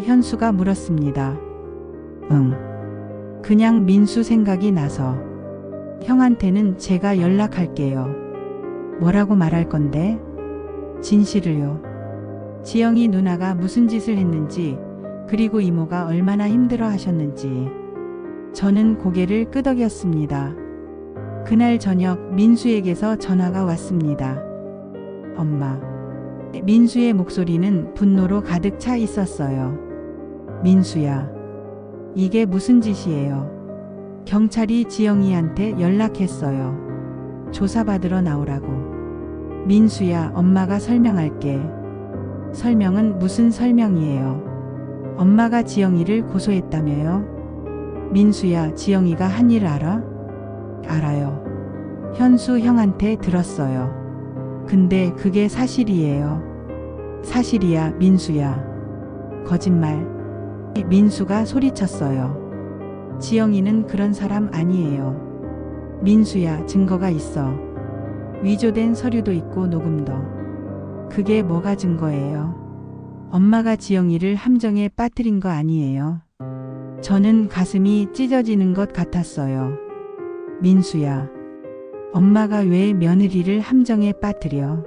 현수가 물었습니다. 응. 그냥 민수 생각이 나서. 형한테는 제가 연락할게요. 뭐라고 말할 건데? 진실을요. 지영이 누나가 무슨 짓을 했는지, 그리고 이모가 얼마나 힘들어 하셨는지. 저는 고개를 끄덕였습니다. 그날 저녁 민수에게서 전화가 왔습니다. 엄마. 민수의 목소리는 분노로 가득 차 있었어요. 민수야. 이게 무슨 짓이에요? 경찰이 지영이한테 연락했어요. 조사받으러 나오라고. 민수야, 엄마가 설명할게. 설명은 무슨 설명이에요? 엄마가 지영이를 고소했다며요? 민수야, 지영이가 한 일 알아? 알아요. 현수 형한테 들었어요. 근데 그게 사실이에요. 사실이야, 민수야. 거짓말. 민수가 소리쳤어요. 지영이는 그런 사람 아니에요. 민수야, 증거가 있어. 위조된 서류도 있고 녹음도. 그게 뭐가 증거예요? 엄마가 지영이를 함정에 빠뜨린 거 아니에요. 저는 가슴이 찢어지는 것 같았어요. 민수야, 엄마가 왜 며느리를 함정에 빠뜨려?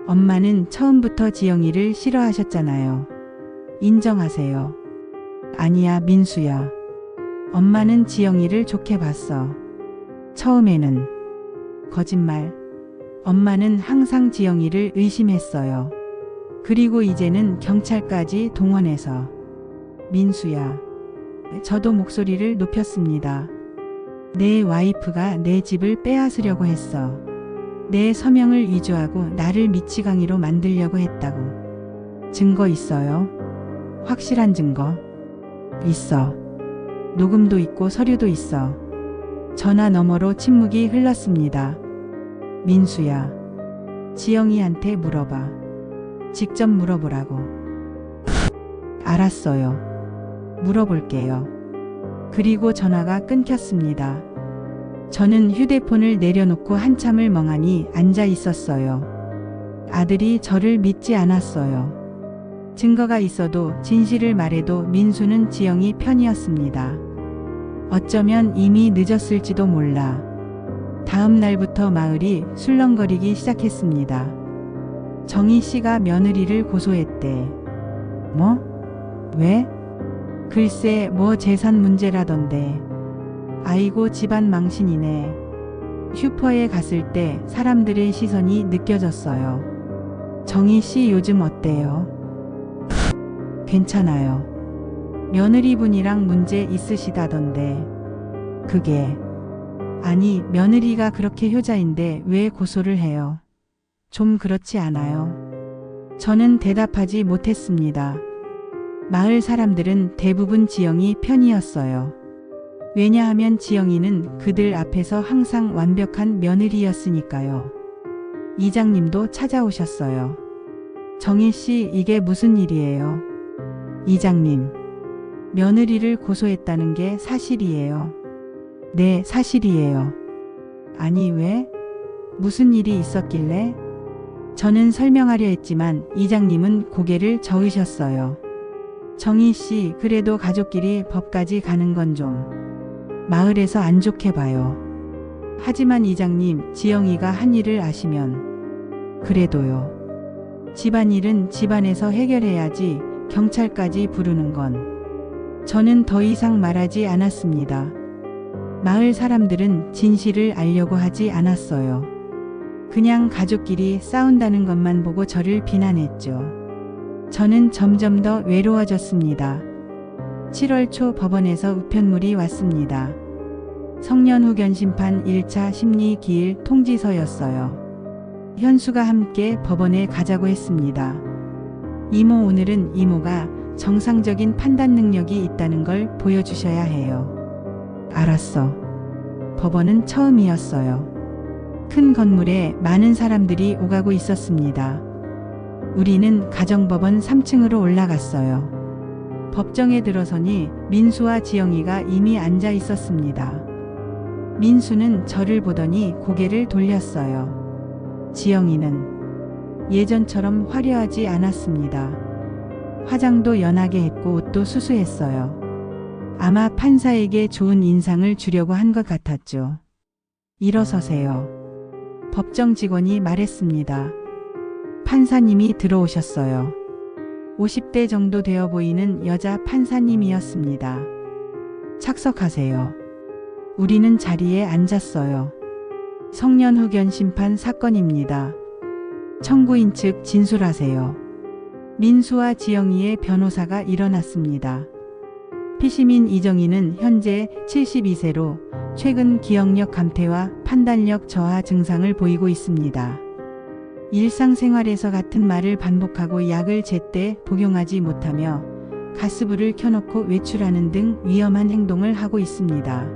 엄마는 처음부터 지영이를 싫어하셨잖아요. 인정하세요. 아니야, 민수야. 엄마는 지영이를 좋게 봤어. 처음에는. 거짓말. 엄마는 항상 지영이를 의심했어요. 그리고 이제는 경찰까지 동원해서. 민수야. 저도 목소리를 높였습니다. 내 와이프가 내 집을 빼앗으려고 했어. 내 서명을 위조하고 나를 미치광이로 만들려고 했다고. 증거 있어요? 확실한 증거? 있어. 녹음도 있고 서류도 있어. 전화 너머로 침묵이 흘렀습니다. 민수야, 지영이한테 물어봐. 직접 물어보라고. 알았어요. 물어볼게요. 그리고 전화가 끊겼습니다. 저는 휴대폰을 내려놓고 한참을 멍하니 앉아 있었어요. 아들이 저를 믿지 않았어요. 증거가 있어도 진실을 말해도 민수는 지영이 편이었습니다. 어쩌면 이미 늦었을지도 몰라. 다음 날부터 마을이 술렁거리기 시작했습니다. 정희 씨가 며느리를 고소했대. 뭐? 왜? 글쎄, 뭐 재산 문제라던데. 아이고, 집안 망신이네. 슈퍼에 갔을 때 사람들의 시선이 느껴졌어요. 정희 씨 요즘 어때요? 괜찮아요. 며느리분이랑 문제 있으시다던데. 그게. 아니, 며느리가 그렇게 효자인데 왜 고소를 해요? 좀 그렇지 않아요? 저는 대답하지 못했습니다. 마을 사람들은 대부분 지영이 편이었어요. 왜냐하면 지영이는 그들 앞에서 항상 완벽한 며느리였으니까요. 이장님도 찾아오셨어요. 정희 씨, 이게 무슨 일이에요? 이장님, 며느리를 고소했다는 게 사실이에요. 네, 사실이에요. 아니, 왜? 무슨 일이 있었길래? 저는 설명하려 했지만 이장님은 고개를 저으셨어요. 정희 씨, 그래도 가족끼리 법까지 가는 건 좀 마을에서 안 좋게 봐요. 하지만 이장님, 지영이가 한 일을 아시면. 그래도요. 집안일은 집안에서 해결해야지 경찰까지 부르는 건. 저는 더 이상 말하지 않았습니다. 마을 사람들은 진실을 알려고 하지 않았어요. 그냥 가족끼리 싸운다는 것만 보고 저를 비난했죠. 저는 점점 더 외로워졌습니다. 7월 초 법원에서 우편물이 왔습니다. 성년후견 심판 1차 심리 기일 통지서였어요. 현수가 함께 법원에 가자고 했습니다. 이모, 오늘은 이모가 정상적인 판단 능력이 있다는 걸 보여주셔야 해요. 알았어. 법원은 처음이었어요. 큰 건물에 많은 사람들이 오가고 있었습니다. 우리는 가정법원 3층으로 올라갔어요. 법정에 들어서니 민수와 지영이가 이미 앉아 있었습니다. 민수는 저를 보더니 고개를 돌렸어요. 지영이는 예전처럼 화려하지 않았습니다. 화장도 연하게 했고 옷도 수수했어요. 아마 판사에게 좋은 인상을 주려고 한 것 같았죠. 일어서세요. 법정 직원이 말했습니다. 판사님이 들어오셨어요. 50대 정도 되어 보이는 여자 판사님이었습니다. 착석하세요. 우리는 자리에 앉았어요. 성년후견 심판 사건입니다. 청구인 측 진술하세요. 민수와 지영이의 변호사가 일어났습니다. 피시민 이정희는 현재 72세로 최근 기억력 감퇴와 판단력 저하 증상을 보이고 있습니다. 일상생활에서 같은 말을 반복하고 약을 제때 복용하지 못하며 가스불을 켜놓고 외출하는 등 위험한 행동을 하고 있습니다.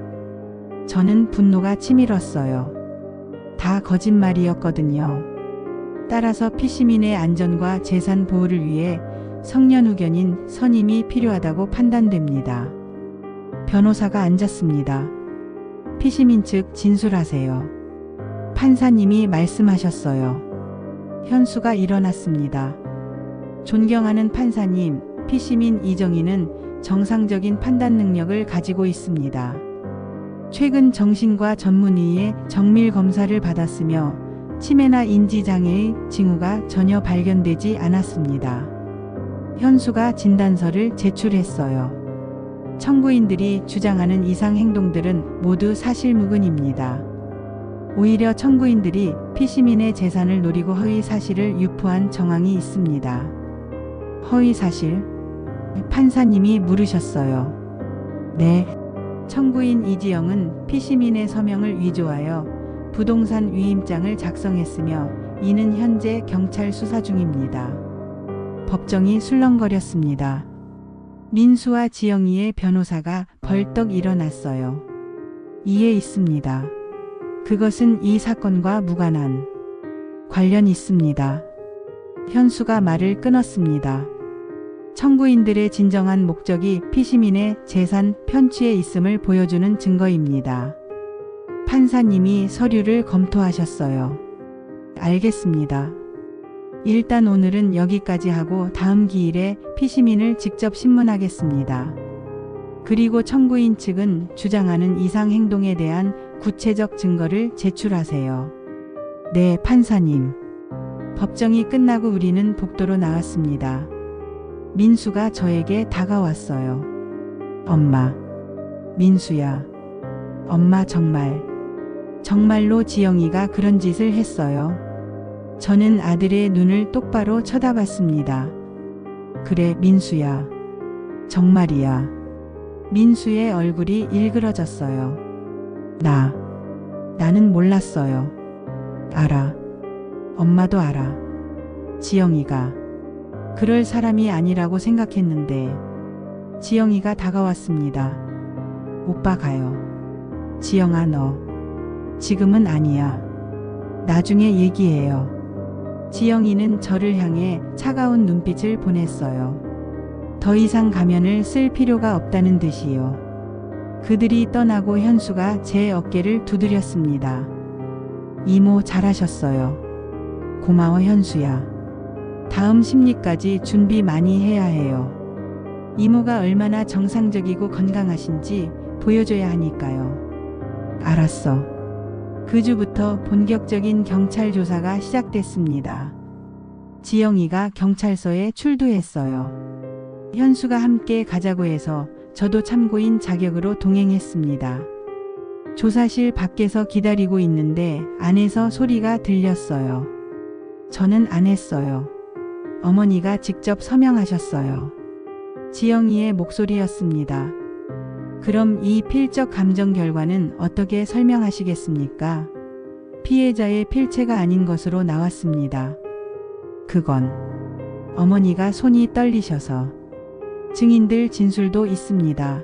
저는 분노가 치밀었어요. 다 거짓말이었거든요. 따라서 피시민의 안전과 재산 보호를 위해 성년후견인 선임이 필요하다고 판단됩니다. 변호사가 앉았습니다. 피시민 측 진술하세요. 판사님이 말씀하셨어요. 현수가 일어났습니다. 존경하는 판사님, 피시민 이정희는 정상적인 판단 능력을 가지고 있습니다. 최근 정신과 전문의의 정밀 검사를 받았으며 치매나 인지장애의 징후가 전혀 발견되지 않았습니다. 현수가 진단서를 제출했어요. 청구인들이 주장하는 이상 행동들은 모두 사실무근입니다. 오히려 청구인들이 피시민의 재산을 노리고 허위 사실을 유포한 정황이 있습니다. 허위 사실? 판사님이 물으셨어요. 네. 청구인 이지영은 피시민의 서명을 위조하여 부동산 위임장을 작성했으며 이는 현재 경찰 수사 중입니다. 법정이 술렁거렸습니다. 민수와 지영이의 변호사가 벌떡 일어났어요. 이해 있습니다. 그것은 이 사건과 무관한 관련 있습니다. 현수가 말을 끊었습니다. 청구인들의 진정한 목적이 피시민의 재산 편취에 있음을 보여주는 증거입니다. 판사님이 서류를 검토하셨어요. 알겠습니다. 일단 오늘은 여기까지 하고 다음 기일에 피시민을 직접 신문하겠습니다. 그리고 청구인 측은 주장하는 이상 행동에 대한 구체적 증거를 제출하세요. 네, 판사님. 법정이 끝나고 우리는 복도로 나왔습니다. 민수가 저에게 다가왔어요. 엄마. 민수야. 엄마 정말로 지영이가 그런 짓을 했어요. 저는 아들의 눈을 똑바로 쳐다봤습니다. 그래, 민수야. 정말이야. 민수의 얼굴이 일그러졌어요. 나는 몰랐어요. 알아. 엄마도 알아. 지영이가 그럴 사람이 아니라고 생각했는데. 지영이가 다가왔습니다. 오빠 가요. 지영아, 너 지금은 아니야. 나중에 얘기해요. 지영이는 저를 향해 차가운 눈빛을 보냈어요. 더 이상 가면을 쓸 필요가 없다는 듯이요. 그들이 떠나고 현수가 제 어깨를 두드렸습니다. 이모 잘하셨어요. 고마워, 현수야. 다음 심리까지 준비 많이 해야 해요. 이모가 얼마나 정상적이고 건강하신지 보여줘야 하니까요. 알았어. 그 주부터 본격적인 경찰 조사가 시작됐습니다. 지영이가 경찰서에 출두했어요. 현수가 함께 가자고 해서 저도 참고인 자격으로 동행했습니다. 조사실 밖에서 기다리고 있는데 안에서 소리가 들렸어요. 저는 안 했어요. 어머니가 직접 서명하셨어요. 지영이의 목소리였습니다. 그럼 이 필적 감정 결과는 어떻게 설명하시겠습니까? 피해자의 필체가 아닌 것으로 나왔습니다. 그건 어머니가 손이 떨리셔서. 증인들 진술도 있습니다.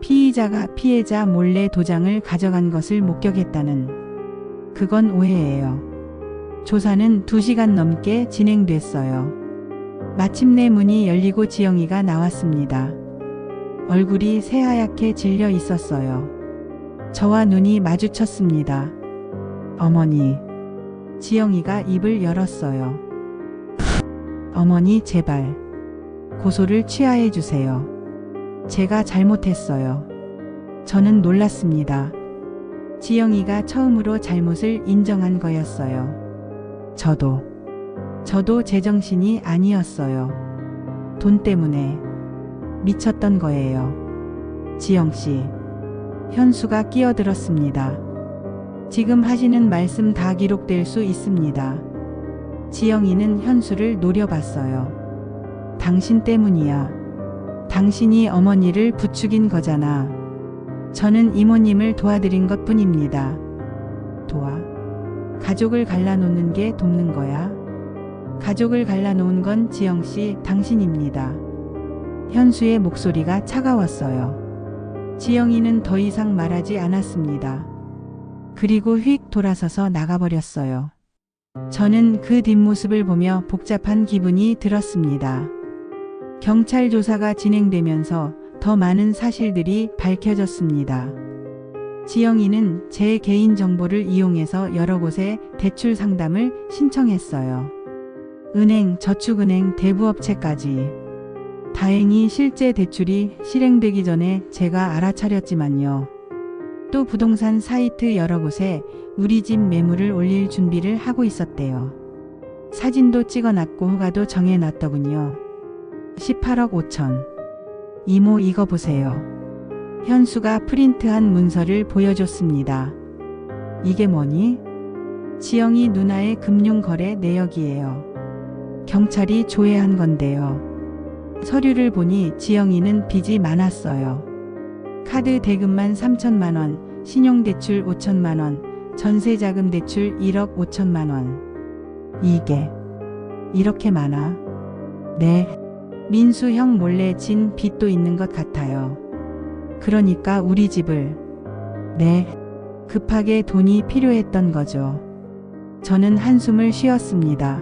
피의자가 피해자 몰래 도장을 가져간 것을 목격했다는. 그건 오해예요. 조사는 2시간 넘게 진행됐어요. 마침내 문이 열리고 지영이가 나왔습니다. 얼굴이 새하얗게 질려 있었어요. 저와 눈이 마주쳤습니다. 어머니. 지영이가 입을 열었어요. 어머니, 제발 고소를 취하해 주세요. 제가 잘못했어요. 저는 놀랐습니다. 지영이가 처음으로 잘못을 인정한 거였어요. 저도 제정신이 아니었어요. 돈 때문에 미쳤던 거예요. 지영씨, 현수가 끼어들었습니다. 지금 하시는 말씀 다 기록될 수 있습니다. 지영이는 현수를 노려봤어요. 당신 때문이야. 당신이 어머니를 부추긴 거잖아. 저는 이모님을 도와드린 것 뿐입니다. 도와? 가족을 갈라놓는 게 돕는 거야? 가족을 갈라놓은 건 지영씨 당신입니다. 현수의 목소리가 차가웠어요. 지영이는 더 이상 말하지 않았습니다. 그리고 휙 돌아서서 나가버렸어요. 저는 그 뒷모습을 보며 복잡한 기분이 들었습니다. 경찰 조사가 진행되면서 더 많은 사실들이 밝혀졌습니다. 지영이는 제 개인정보를 이용해서 여러 곳에 대출 상담을 신청했어요. 은행, 저축은행, 대부업체까지. 다행히 실제 대출이 실행되기 전에 제가 알아차렸지만요. 또 부동산 사이트 여러 곳에 우리 집 매물을 올릴 준비를 하고 있었대요. 사진도 찍어놨고 호가도 정해놨더군요. 18억 5천. 이모 이거 보세요. 현수가 프린트한 문서를 보여줬습니다. 이게 뭐니? 지영이 누나의 금융거래 내역이에요. 경찰이 조회한 건데요. 서류를 보니 지영이는 빚이 많았어요. 카드 대금만 3천만 원, 신용대출 5천만 원, 전세자금 대출 1억 5천만 원. 이게 이렇게 많아? 네. 민수 형 몰래 진 빚도 있는 것 같아요. 그러니까 우리 집을. 네. 급하게 돈이 필요했던 거죠. 저는 한숨을 쉬었습니다.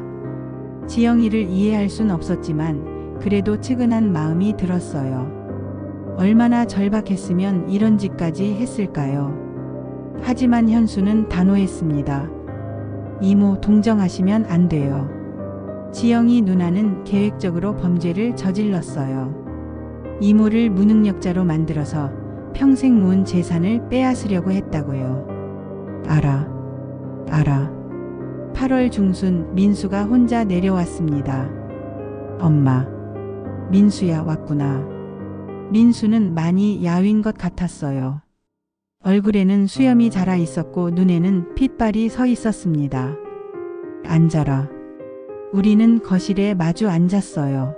지영이를 이해할 순 없었지만 그래도 측은한 마음이 들었어요. 얼마나 절박했으면 이런 짓까지 했을까요? 하지만 현수는 단호했습니다. 이모 동정하시면 안 돼요. 지영이 누나는 계획적으로 범죄를 저질렀어요. 이모를 무능력자로 만들어서 평생 모은 재산을 빼앗으려고 했다고요. 알아. 8월 중순 민수가 혼자 내려왔습니다. 엄마, 민수야 왔구나. 민수는 많이 야윈 것 같았어요. 얼굴에는 수염이 자라 있었고 눈에는 핏발이 서 있었습니다. 앉아라. 우리는 거실에 마주 앉았어요.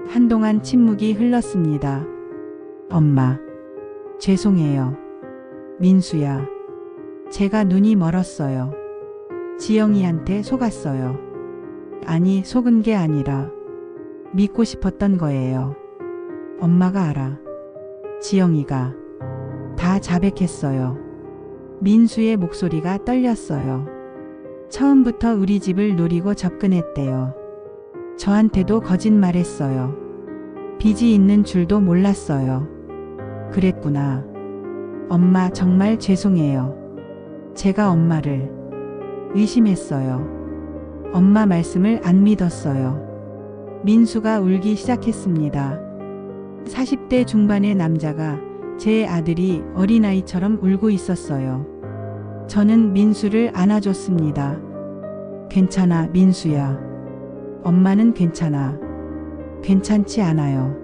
한동안 침묵이 흘렀습니다. 엄마, 죄송해요. 민수야, 제가 눈이 멀었어요. 지영이한테 속았어요. 아니, 속은 게 아니라 믿고 싶었던 거예요. 엄마가 알아. 지영이가 다 자백했어요. 민수의 목소리가 떨렸어요. 처음부터 우리 집을 노리고 접근했대요. 저한테도 거짓말했어요. 빚이 있는 줄도 몰랐어요. 그랬구나. 엄마 정말 죄송해요. 제가 엄마를 의심했어요. 엄마 말씀을 안 믿었어요. 민수가 울기 시작했습니다. 40대 중반의 남자가 제 아들이 어린아이처럼 울고 있었어요. 저는 민수를 안아줬습니다. 괜찮아, 민수야. 엄마는 괜찮아. 괜찮지 않아요.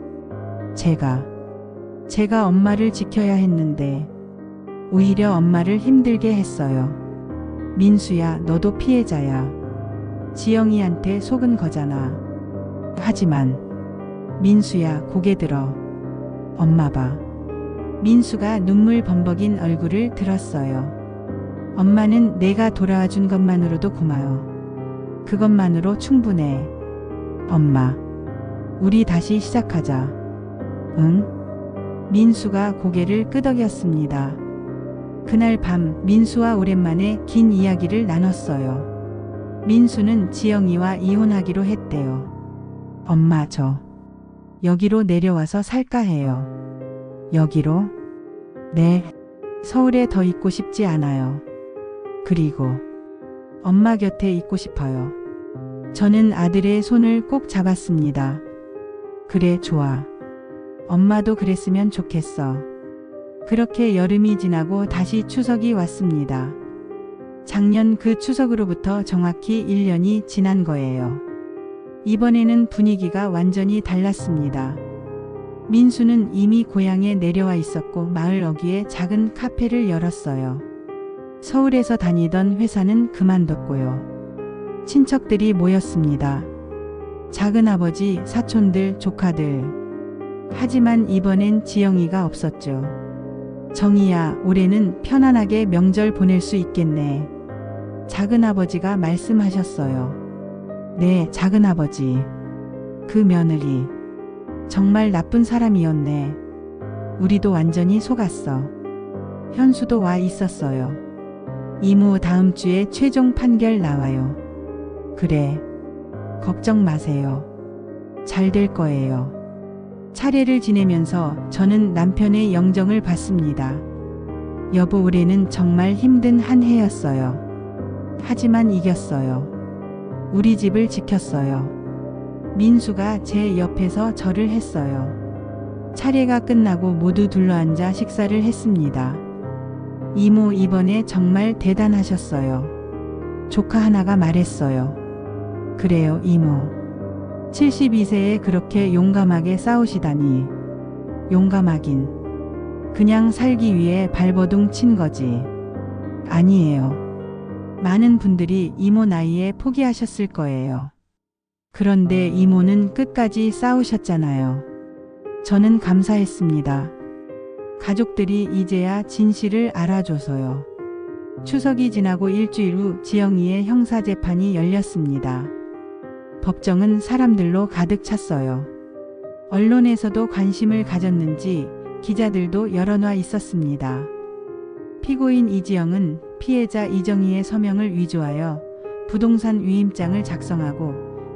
제가 엄마를 지켜야 했는데 오히려 엄마를 힘들게 했어요. 민수야, 너도 피해자야. 지영이한테 속은 거잖아. 하지만 민수야, 고개 들어. 엄마 봐. 민수가 눈물 범벅인 얼굴을 들었어요. 엄마는 내가 돌아와 준 것만으로도 고마워. 그것만으로 충분해. 엄마, 우리 다시 시작하자. 응? 민수가 고개를 끄덕였습니다. 그날 밤 민수와 오랜만에 긴 이야기를 나눴어요. 민수는 지영이와 이혼하기로 했대요. 엄마, 저 여기로 내려와서 살까 해요. 여기로? 네. 서울에 더 있고 싶지 않아요. 그리고 엄마 곁에 있고 싶어요. 저는 아들의 손을 꼭 잡았습니다. 그래, 좋아. 엄마도 그랬으면 좋겠어. 그렇게 여름이 지나고 다시 추석이 왔습니다. 작년 그 추석으로부터 정확히 1년이 지난 거예요. 이번에는 분위기가 완전히 달랐습니다. 민수는 이미 고향에 내려와 있었고 마을 어귀에 작은 카페를 열었어요. 서울에서 다니던 회사는 그만뒀고요. 친척들이 모였습니다. 작은아버지, 사촌들, 조카들. 하지만 이번엔 지영이가 없었죠. 정희야, 올해는 편안하게 명절 보낼 수 있겠네. 작은아버지가 말씀하셨어요. 네, 작은아버지. 그 며느리. 정말 나쁜 사람이었네. 우리도 완전히 속았어. 현수도 와 있었어요. 이모 다음 주에 최종 판결 나와요. 그래. 걱정 마세요. 잘 될 거예요. 차례를 지내면서 저는 남편의 영정을 받습니다. 여보, 올해는 정말 힘든 한 해였어요. 하지만 이겼어요. 우리 집을 지켰어요. 민수가 제 옆에서 절을 했어요. 차례가 끝나고 모두 둘러앉아 식사를 했습니다. 이모, 이번에 정말 대단하셨어요. 조카 하나가 말했어요. 그래요, 이모. 72세에 그렇게 용감하게 싸우시다니. 용감하긴. 그냥 살기 위해 발버둥 친 거지. 아니에요. 많은 분들이 이모 나이에 포기하셨을 거예요. 그런데 이모는 끝까지 싸우셨잖아요. 저는 감사했습니다. 가족들이 이제야 진실을 알아줘서요. 추석이 지나고 일주일 후 지영이의 형사재판이 열렸습니다. 법정은 사람들로 가득 찼어요. 언론에서도 관심을 가졌는지 기자들도 여럿 있었습니다. 피고인 이지영은 피해자 이정희의 서명을 위조하여 부동산 위임장을 작성하고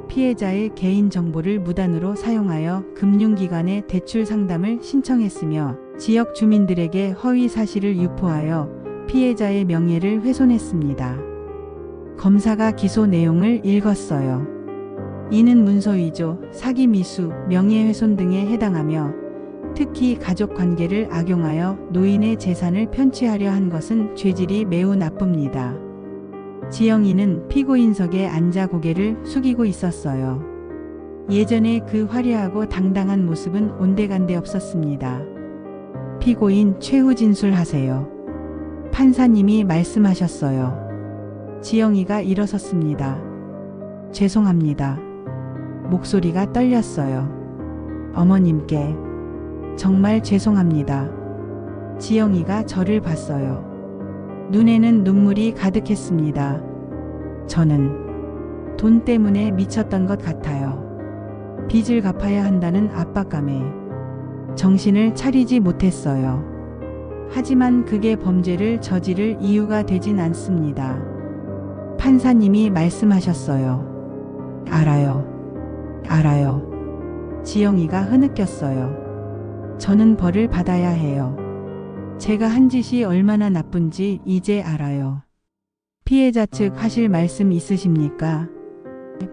피해자의 개인정보를 무단으로 사용하여 금융기관에 대출 상담을 신청했으며 지역 주민들에게 허위 사실을 유포하여 피해자의 명예를 훼손했습니다. 검사가 기소 내용을 읽었어요. 이는 문서위조, 사기 미수, 명예훼손 등에 해당하며 특히 가족관계를 악용하여 노인의 재산을 편취하려 한 것은 죄질이 매우 나쁩니다. 지영이는 피고인석에 앉아 고개를 숙이고 있었어요. 예전에 그 화려하고 당당한 모습은 온데간데 없었습니다. 피고인 최후 진술하세요. 판사님이 말씀하셨어요. 지영이가 일어섰습니다. 죄송합니다. 목소리가 떨렸어요. 어머님께 정말 죄송합니다. 지영이가 저를 봤어요. 눈에는 눈물이 가득했습니다. 저는 돈 때문에 미쳤던 것 같아요. 빚을 갚아야 한다는 압박감에 정신을 차리지 못했어요. 하지만 그게 범죄를 저지를 이유가 되진 않습니다. 판사님이 말씀하셨어요. 알아요. 지영이가 흐느꼈어요. 저는 벌을 받아야 해요. 제가 한 짓이 얼마나 나쁜지 이제 알아요. 피해자 측 하실 말씀 있으십니까?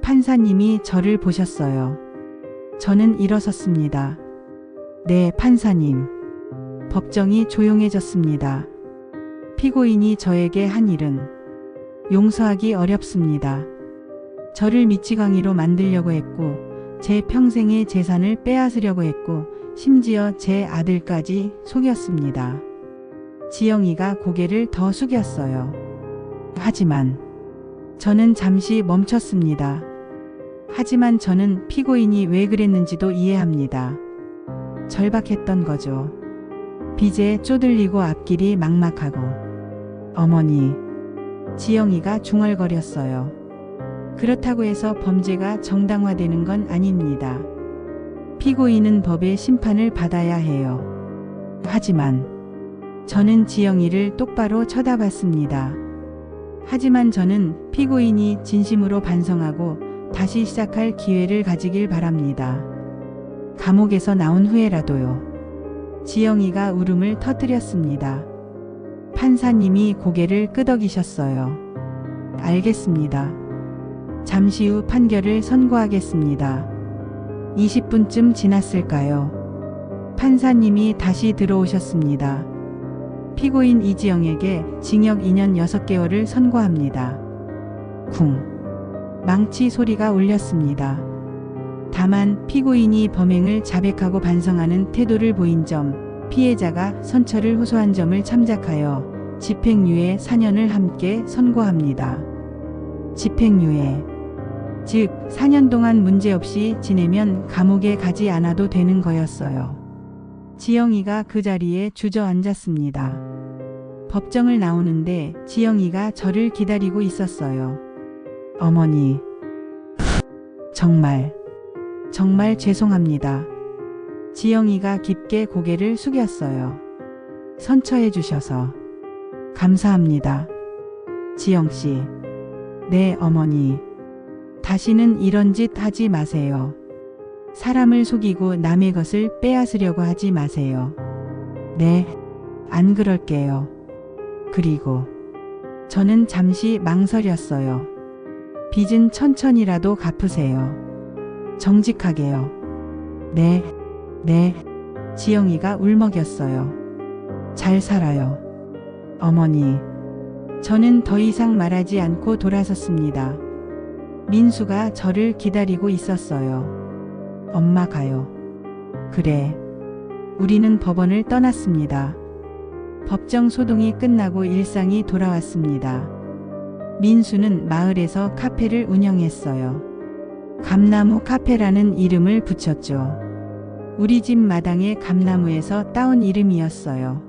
판사님이 저를 보셨어요. 저는 일어섰습니다. 네, 판사님. 법정이 조용해졌습니다. 피고인이 저에게 한 일은 용서하기 어렵습니다. 저를 미치광이로 만들려고 했고, 제 평생의 재산을 빼앗으려고 했고, 심지어 제 아들까지 속였습니다. 지영이가 고개를 더 숙였어요. 하지만 저는 잠시 멈췄습니다. 하지만 저는 피고인이 왜 그랬는지도 이해합니다. 절박했던 거죠. 빚에 쪼들리고 앞길이 막막하고. 어머니, 지영이가 중얼거렸어요. 그렇다고 해서 범죄가 정당화되는 건 아닙니다. 피고인은 법의 심판을 받아야 해요. 하지만 저는 지영이를 똑바로 쳐다봤습니다. 하지만 저는 피고인이 진심으로 반성하고 다시 시작할 기회를 가지길 바랍니다. 감옥에서 나온 후에라도요. 지영이가 울음을 터뜨렸습니다. 판사님이 고개를 끄덕이셨어요. 알겠습니다. 잠시 후 판결을 선고하겠습니다. 20분쯤 지났을까요? 판사님이 다시 들어오셨습니다. 피고인 이지영에게 징역 2년 6개월을 선고합니다. 쿵. 망치 소리가 울렸습니다. 다만 피고인이 범행을 자백하고 반성하는 태도를 보인 점, 피해자가 선처를 호소한 점을 참작하여 집행유예 4년을 함께 선고합니다. 집행유예. 즉 4년 동안 문제없이 지내면 감옥에 가지 않아도 되는 거였어요. 지영이가 그 자리에 주저앉았습니다. 법정을 나오는데 지영이가 저를 기다리고 있었어요. 어머니. 정말 죄송합니다. 지영이가 깊게 고개를 숙였어요. 선처해 주셔서 감사합니다. 지영씨. 네, 어머니. 다시는 이런 짓 하지 마세요. 사람을 속이고 남의 것을 빼앗으려고 하지 마세요. 네, 안 그럴게요. 그리고 저는 잠시 망설였어요. 빚은 천천히라도 갚으세요. 정직하게요. 네. 지영이가 울먹였어요. 잘 살아요. 어머니. 저는 더 이상 말하지 않고 돌아섰습니다. 민수가 저를 기다리고 있었어요. 엄마 가요. 그래. 우리는 법원을 떠났습니다. 법정 소동이 끝나고 일상이 돌아왔습니다. 민수는 마을에서 카페를 운영했어요. 감나무 카페라는 이름을 붙였죠. 우리 집 마당의 감나무에서 따온 이름이었어요.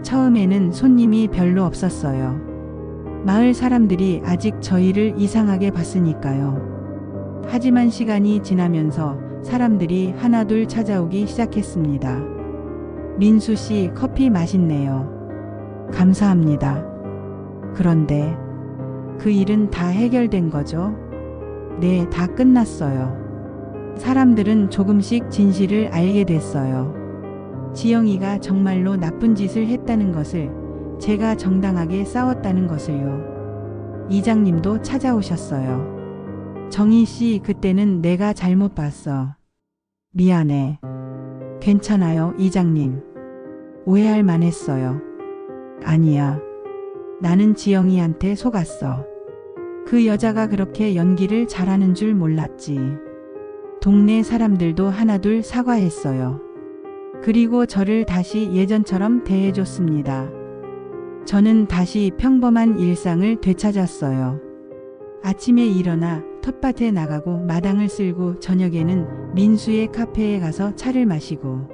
처음에는 손님이 별로 없었어요. 마을 사람들이 아직 저희를 이상하게 봤으니까요. 하지만 시간이 지나면서 사람들이 하나둘 찾아오기 시작했습니다. 민수 씨 커피 맛있네요. 감사합니다. 그런데 그 일은 다 해결된 거죠? 네, 다 끝났어요. 사람들은 조금씩 진실을 알게 됐어요. 지영이가 정말로 나쁜 짓을 했다는 것을, 제가 정당하게 싸웠다는 것을요. 이장님도 찾아오셨어요. 정희 씨, 그때는 내가 잘못 봤어. 미안해. 괜찮아요, 이장님. 오해할 만했어요. 아니야. 나는 지영이한테 속았어. 그 여자가 그렇게 연기를 잘하는 줄 몰랐지. 동네 사람들도 하나둘 사과했어요. 그리고 저를 다시 예전처럼 대해줬습니다. 저는 다시 평범한 일상을 되찾았어요. 아침에 일어나 텃밭에 나가고 마당을 쓸고 저녁에는 민수의 카페에 가서 차를 마시고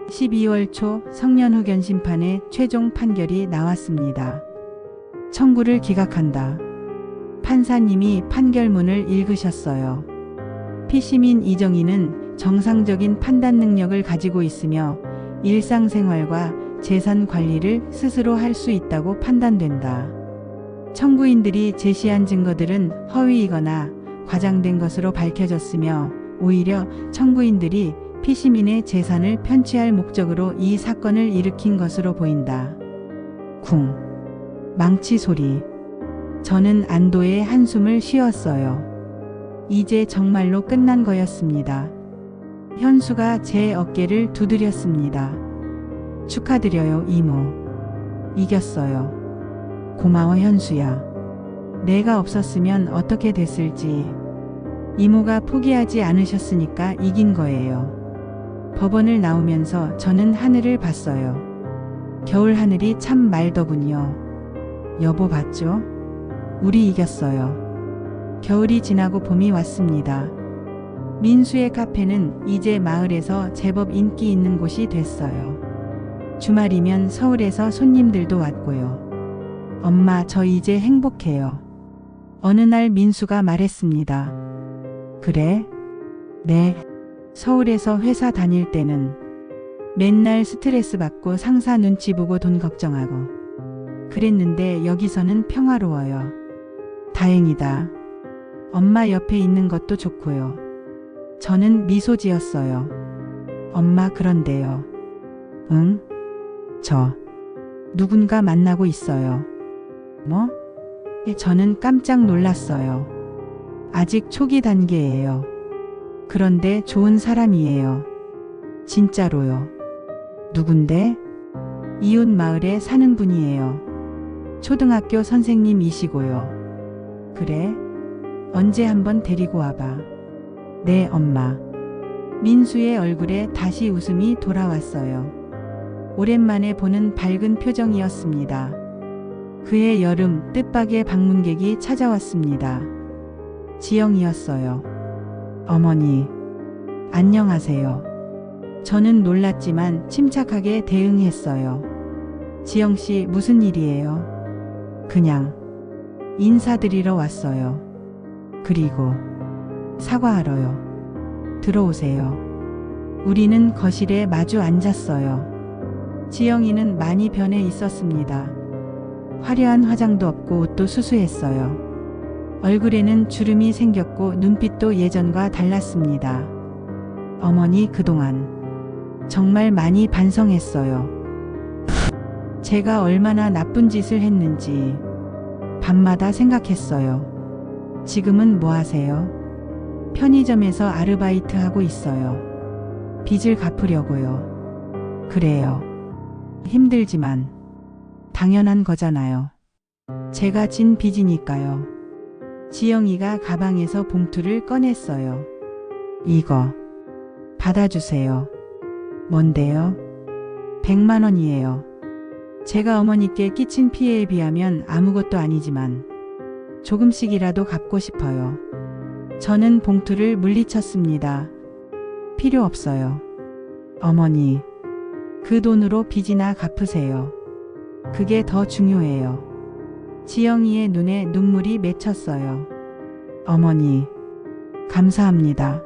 12월 초 성년후견 심판의 최종 판결이 나왔습니다. 청구를 기각한다. 판사님이 판결문을 읽으셨어요. 피시민 이정희는 정상적인 판단 능력을 가지고 있으며 일상생활과 재산 관리를 스스로 할 수 있다고 판단된다. 청구인들이 제시한 증거들은 허위이거나 과장된 것으로 밝혀졌으며 오히려 청구인들이 피시민의 재산을 편취할 목적으로 이 사건을 일으킨 것으로 보인다. 쿵. 망치 소리. 저는 안도의 한숨을 쉬었어요. 이제 정말로 끝난 거였습니다. 현수가 제 어깨를 두드렸습니다. 축하드려요, 이모. 이겼어요. 고마워, 현수야. 내가 없었으면 어떻게 됐을지. 이모가 포기하지 않으셨으니까 이긴 거예요. 법원을 나오면서 저는 하늘을 봤어요. 겨울 하늘이 참 맑더군요. 여보 봤죠? 우리 이겼어요. 겨울이 지나고 봄이 왔습니다. 민수의 카페는 이제 마을에서 제법 인기 있는 곳이 됐어요. 주말이면 서울에서 손님들도 왔고요. 엄마, 저 이제 행복해요. 어느 날 민수가 말했습니다. 그래? 네. 서울에서 회사 다닐 때는 맨날 스트레스 받고 상사 눈치 보고 돈 걱정하고 그랬는데 여기서는 평화로워요. 다행이다. 엄마 옆에 있는 것도 좋고요. 저는 미소 지었어요. 엄마, 그런데요. 응? 저 누군가 만나고 있어요. 뭐? 저는 깜짝 놀랐어요. 아직 초기 단계예요. 그런데 좋은 사람이에요. 진짜로요. 누군데? 이웃 마을에 사는 분이에요. 초등학교 선생님이시고요. 그래? 언제 한번 데리고 와봐. 네, 엄마. 민수의 얼굴에 다시 웃음이 돌아왔어요. 오랜만에 보는 밝은 표정이었습니다. 그해 여름 뜻밖의 방문객이 찾아왔습니다. 지영이었어요. 어머니, 안녕하세요. 저는 놀랐지만 침착하게 대응했어요. 지영씨, 무슨 일이에요? 그냥 인사드리러 왔어요. 그리고 사과하러요. 들어오세요. 우리는 거실에 마주 앉았어요. 지영이는 많이 변해 있었습니다. 화려한 화장도 없고 옷도 수수했어요. 얼굴에는 주름이 생겼고 눈빛도 예전과 달랐습니다. 어머니, 그동안 정말 많이 반성했어요. 제가 얼마나 나쁜 짓을 했는지 밤마다 생각했어요. 지금은 뭐 하세요? 편의점에서 아르바이트 하고 있어요. 빚을 갚으려고요. 그래요. 힘들지만 당연한 거잖아요. 제가 진 빚이니까요. 지영이가 가방에서 봉투를 꺼냈어요. 이거 받아주세요. 뭔데요? 100만 원이에요. 제가 어머니께 끼친 피해에 비하면 아무것도 아니지만 조금씩이라도 갚고 싶어요. 저는 봉투를 물리쳤습니다. 필요 없어요. 어머니, 그 돈으로 빚이나 갚으세요. 그게 더 중요해요. 지영이의 눈에 눈물이 맺혔어요. 어머니, 감사합니다.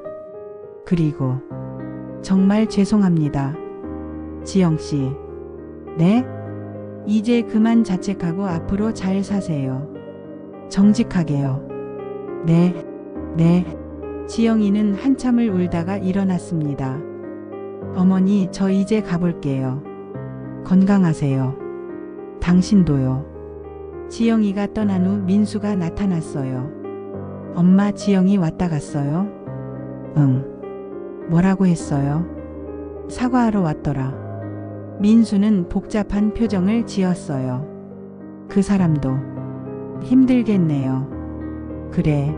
그리고 정말 죄송합니다. 지영씨. 네? 이제 그만 자책하고 앞으로 잘 사세요. 정직하게요. 네. 지영이는 한참을 울다가 일어났습니다. 어머니, 저 이제 가볼게요. 건강하세요. 당신도요. 지영이가 떠난 후 민수가 나타났어요. 엄마, 지영이 왔다 갔어요? 응. 뭐라고 했어요? 사과하러 왔더라. 민수는 복잡한 표정을 지었어요. 그 사람도 힘들겠네요. 그래.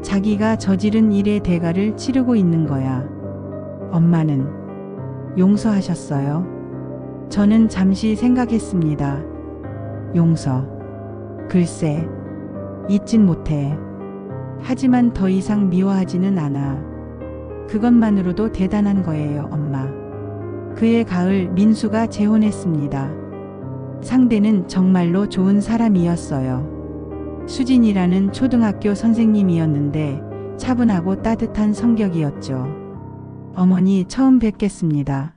자기가 저지른 일의 대가를 치르고 있는 거야. 엄마는 용서하셨어요? 저는 잠시 생각했습니다. 용서. 글쎄, 잊진 못해. 하지만 더 이상 미워하지는 않아. 그것만으로도 대단한 거예요, 엄마. 그해 가을 민수가 재혼했습니다. 상대는 정말로 좋은 사람이었어요. 수진이라는 초등학교 선생님이었는데 차분하고 따뜻한 성격이었죠. 어머니, 처음 뵙겠습니다.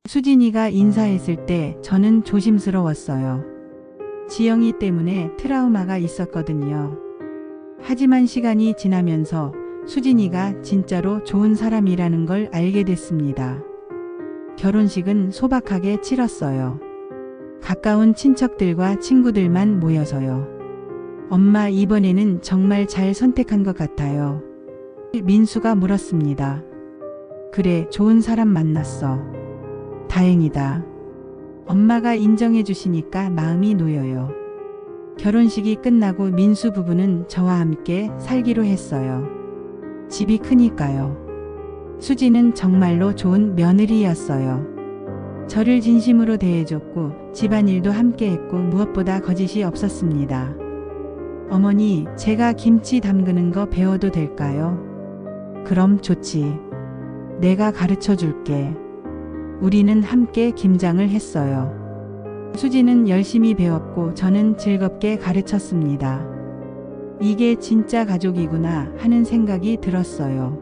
수진이가 인사했을 때 저는 조심스러웠어요. 지영이 때문에 트라우마가 있었거든요. 하지만 시간이 지나면서 수진이가 진짜로 좋은 사람이라는 걸 알게 됐습니다. 결혼식은 소박하게 치렀어요. 가까운 친척들과 친구들만 모여서요. 엄마, 이번에는 정말 잘 선택한 것 같아요. 민수가 물었습니다. 그래, 좋은 사람 만났어. 다행이다. 엄마가 인정해 주시니까 마음이 놓여요. 결혼식이 끝나고 민수 부부는 저와 함께 살기로 했어요. 집이 크니까요. 수지는 정말로 좋은 며느리였어요. 저를 진심으로 대해줬고 집안일도 함께 했고 무엇보다 거짓이 없었습니다. 어머니, 제가 김치 담그는 거 배워도 될까요? 그럼 좋지. 내가 가르쳐 줄게. 우리는 함께 김장을 했어요. 수지는 열심히 배웠고 저는 즐겁게 가르쳤습니다. 이게 진짜 가족이구나 하는 생각이 들었어요.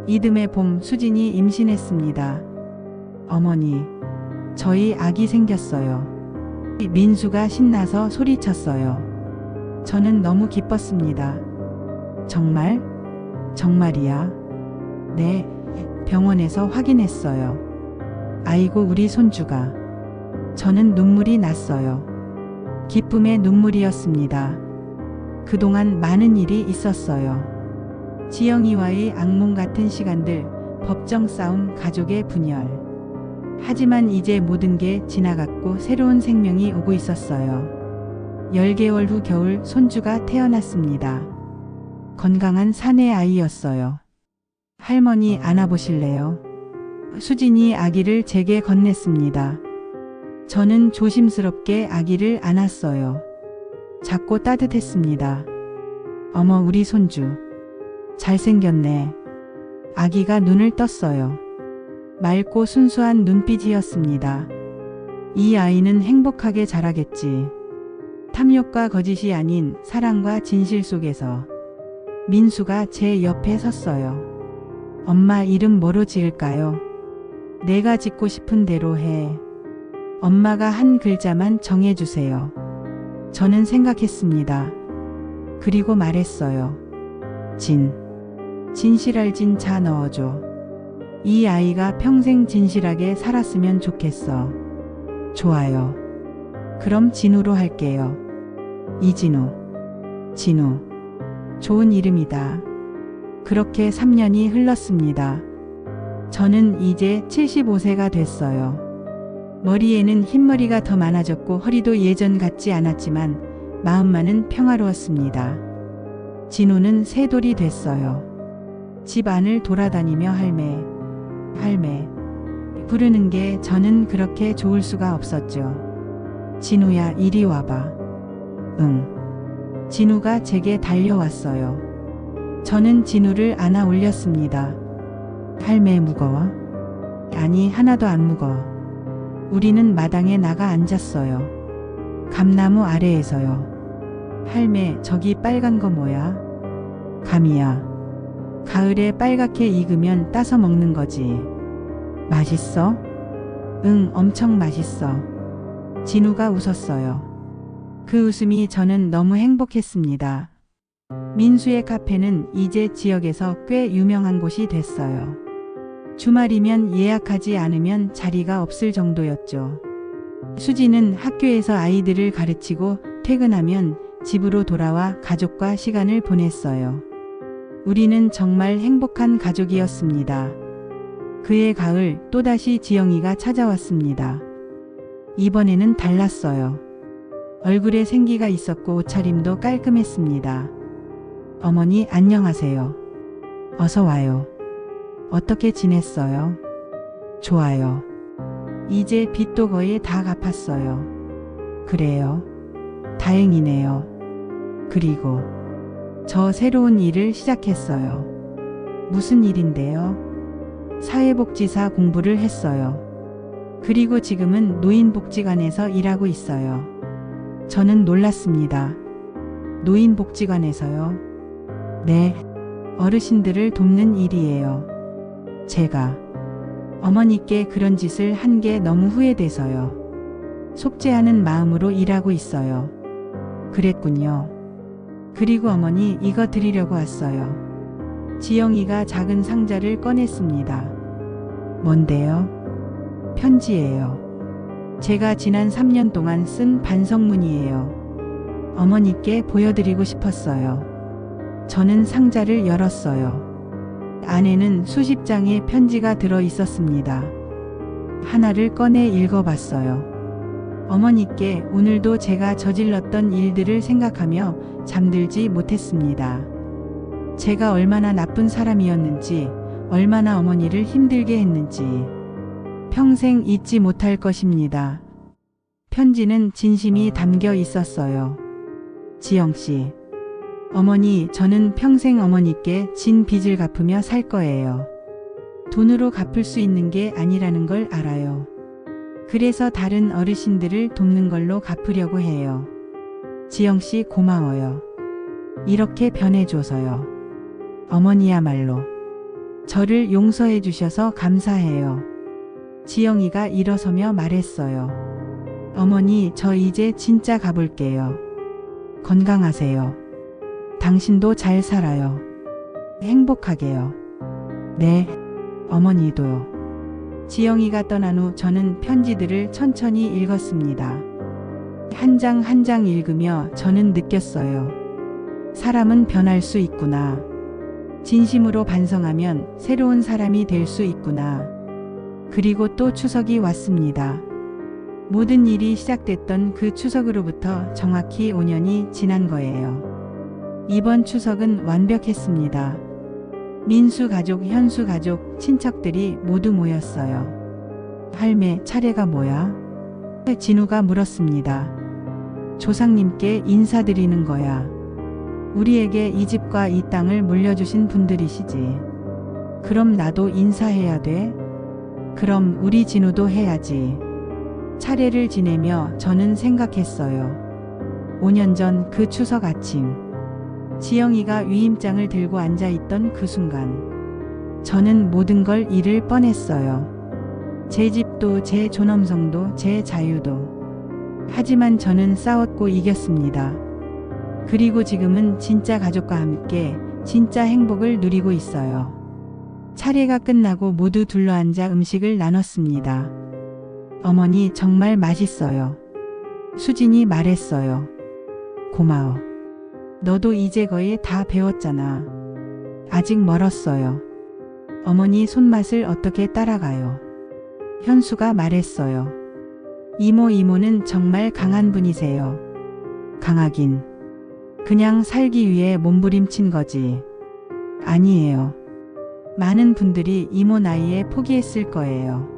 이듬해 봄 수진이 임신했습니다. 어머니, 저희 아기 생겼어요. 민수가 신나서 소리쳤어요. 저는 너무 기뻤습니다. 정말? 정말이야? 네, 병원에서 확인했어요. 아이고, 우리 손주가. 저는 눈물이 났어요. 기쁨의 눈물이었습니다. 그동안 많은 일이 있었어요. 지영이와의 악몽 같은 시간들, 법정 싸움, 가족의 분열. 하지만 이제 모든 게 지나갔고 새로운 생명이 오고 있었어요. 10개월 후 겨울 손주가 태어났습니다. 건강한 사내 아이였어요. 할머니 안아보실래요? 수진이 아기를 제게 건넸습니다. 저는 조심스럽게 아기를 안았어요. 작고 따뜻했습니다. 어머, 우리 손주. 잘생겼네. 아기가 눈을 떴어요. 맑고 순수한 눈빛이었습니다. 이 아이는 행복하게 자라겠지. 탐욕과 거짓이 아닌 사랑과 진실 속에서. 민수가 제 옆에 섰어요. 엄마 이름 뭐로 지을까요? 내가 짓고 싶은 대로 해. 엄마가 한 글자만 정해주세요. 저는 생각했습니다. 그리고 말했어요. 진실할 진 자 넣어줘. 이 아이가 평생 진실하게 살았으면 좋겠어. 좋아요. 그럼 진우로 할게요. 이진우. 진우. 좋은 이름이다. 그렇게 3년이 흘렀습니다. 저는 이제 75세가 됐어요. 머리에는 흰머리가 더 많아졌고 허리도 예전 같지 않았지만 마음만은 평화로웠습니다. 진우는 새 돌이 됐어요. 집 안을 돌아다니며 할매 부르는 게 저는 그렇게 좋을 수가 없었죠. 진우야, 이리 와봐. 응. 진우가 제게 달려왔어요. 저는 진우를 안아 올렸습니다. 할매 무거워? 아니, 하나도 안 무거워. 우리는 마당에 나가 앉았어요. 감나무 아래에서요. 할매, 저기 빨간 거 뭐야? 감이야. 가을에 빨갛게 익으면 따서 먹는 거지. 맛있어? 응, 엄청 맛있어. 진우가 웃었어요. 그 웃음이 저는 너무 행복했습니다. 민수의 카페는 이제 지역에서 꽤 유명한 곳이 됐어요. 주말이면 예약하지 않으면 자리가 없을 정도였죠. 수지는 학교에서 아이들을 가르치고 퇴근하면 집으로 돌아와 가족과 시간을 보냈어요. 우리는 정말 행복한 가족이었습니다. 그해 가을 또다시 지영이가 찾아왔습니다. 이번에는 달랐어요. 얼굴에 생기가 있었고 옷차림도 깔끔했습니다. 어머니 안녕하세요. 어서 와요. 어떻게 지냈어요? 좋아요. 이제 빚도 거의 다 갚았어요. 그래요? 다행이네요. 그리고 저 새로운 일을 시작했어요. 무슨 일인데요? 사회복지사 공부를 했어요. 그리고 지금은 노인복지관에서 일하고 있어요. 저는 놀랐습니다. 노인복지관에서요? 네, 어르신들을 돕는 일이에요. 제가 어머니께 그런 짓을 한 게 너무 후회돼서요. 속죄하는 마음으로 일하고 있어요. 그랬군요. 그리고 어머니 이거 드리려고 왔어요. 지영이가 작은 상자를 꺼냈습니다. 뭔데요? 편지예요. 제가 지난 3년 동안 쓴 반성문이에요. 어머니께 보여드리고 싶었어요. 저는 상자를 열었어요. 안에는 수십 장의 편지가 들어 있었습니다. 하나를 꺼내 읽어봤어요. 어머니께 오늘도 제가 저질렀던 일들을 생각하며 잠들지 못했습니다. 제가 얼마나 나쁜 사람이었는지, 얼마나 어머니를 힘들게 했는지 평생 잊지 못할 것입니다. 편지는 진심이 담겨 있었어요. 지영씨, 어머니, 저는 평생 어머니께 진 빚을 갚으며 살 거예요. 돈으로 갚을 수 있는 게 아니라는 걸 알아요. 그래서 다른 어르신들을 돕는 걸로 갚으려고 해요. 지영씨 고마워요. 이렇게 변해줘서요. 어머니야말로 저를 용서해 주셔서 감사해요. 지영이가 일어서며 말했어요. 어머니, 저 이제 진짜 가볼게요. 건강하세요. 당신도 잘 살아요. 행복하게요. 네, 어머니도요. 지영이가 떠난 후 저는 편지들을 천천히 읽었습니다. 한 장 한 장 읽으며 저는 느꼈어요. 사람은 변할 수 있구나. 진심으로 반성하면 새로운 사람이 될 수 있구나. 그리고 또 추석이 왔습니다. 모든 일이 시작됐던 그 추석으로부터 정확히 5년이 지난 거예요. 이번 추석은 완벽했습니다. 민수 가족, 현수 가족, 친척들이 모두 모였어요. 할매, 차례가 뭐야? 진우가 물었습니다. 조상님께 인사드리는 거야. 우리에게 이 집과 이 땅을 물려주신 분들이시지. 그럼 나도 인사해야 돼? 그럼 우리 진우도 해야지. 차례를 지내며 저는 생각했어요. 5년 전 그 추석 아침, 지영이가 위임장을 들고 앉아있던 그 순간, 저는 모든 걸 잃을 뻔했어요. 제 집도, 제 존엄성도, 제 자유도. 하지만 저는 싸웠고 이겼습니다. 그리고 지금은 진짜 가족과 함께 진짜 행복을 누리고 있어요. 차례가 끝나고 모두 둘러앉아 음식을 나눴습니다. 어머니 정말 맛있어요. 수진이 말했어요. 고마워. 너도 이제 거의 다 배웠잖아. 아직 멀었어요. 어머니 손맛을 어떻게 따라가요? 현수가 말했어요. 이모는 정말 강한 분이세요. 강하긴. 그냥 살기 위해 몸부림친 거지. 아니에요. 많은 분들이 이모 나이에 포기했을 거예요.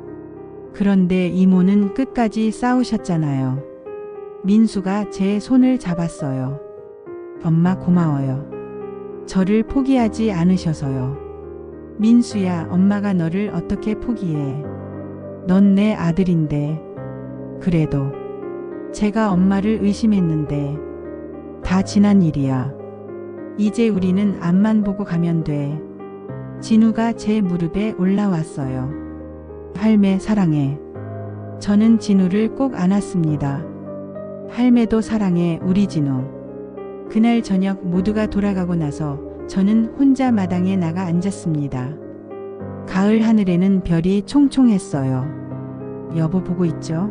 그런데 이모는 끝까지 싸우셨잖아요. 민수가 제 손을 잡았어요. 엄마 고마워요. 저를 포기하지 않으셔서요. 민수야, 엄마가 너를 어떻게 포기해. 넌 내 아들인데. 그래도 제가 엄마를 의심했는데 다 지난 일이야. 이제 우리는 앞만 보고 가면 돼. 진우가 제 무릎에 올라왔어요. 할매 사랑해. 저는 진우를 꼭 안았습니다. 할매도 사랑해 우리 진우. 그날 저녁 모두가 돌아가고 나서 저는 혼자 마당에 나가 앉았습니다. 가을 하늘에는 별이 총총했어요. 여보 보고 있죠?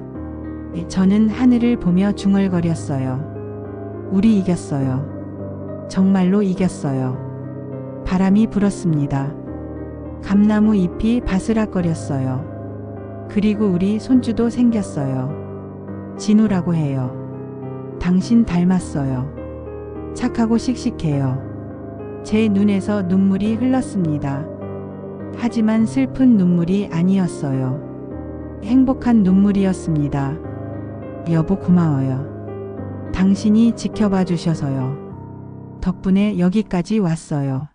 저는 하늘을 보며 중얼거렸어요. 우리 이겼어요. 정말로 이겼어요. 바람이 불었습니다. 감나무 잎이 바스락거렸어요. 그리고 우리 손주도 생겼어요. 진우라고 해요. 당신 닮았어요. 착하고 씩씩해요. 제 눈에서 눈물이 흘렀습니다. 하지만 슬픈 눈물이 아니었어요. 행복한 눈물이었습니다. 여보 고마워요. 당신이 지켜봐 주셔서요. 덕분에 여기까지 왔어요.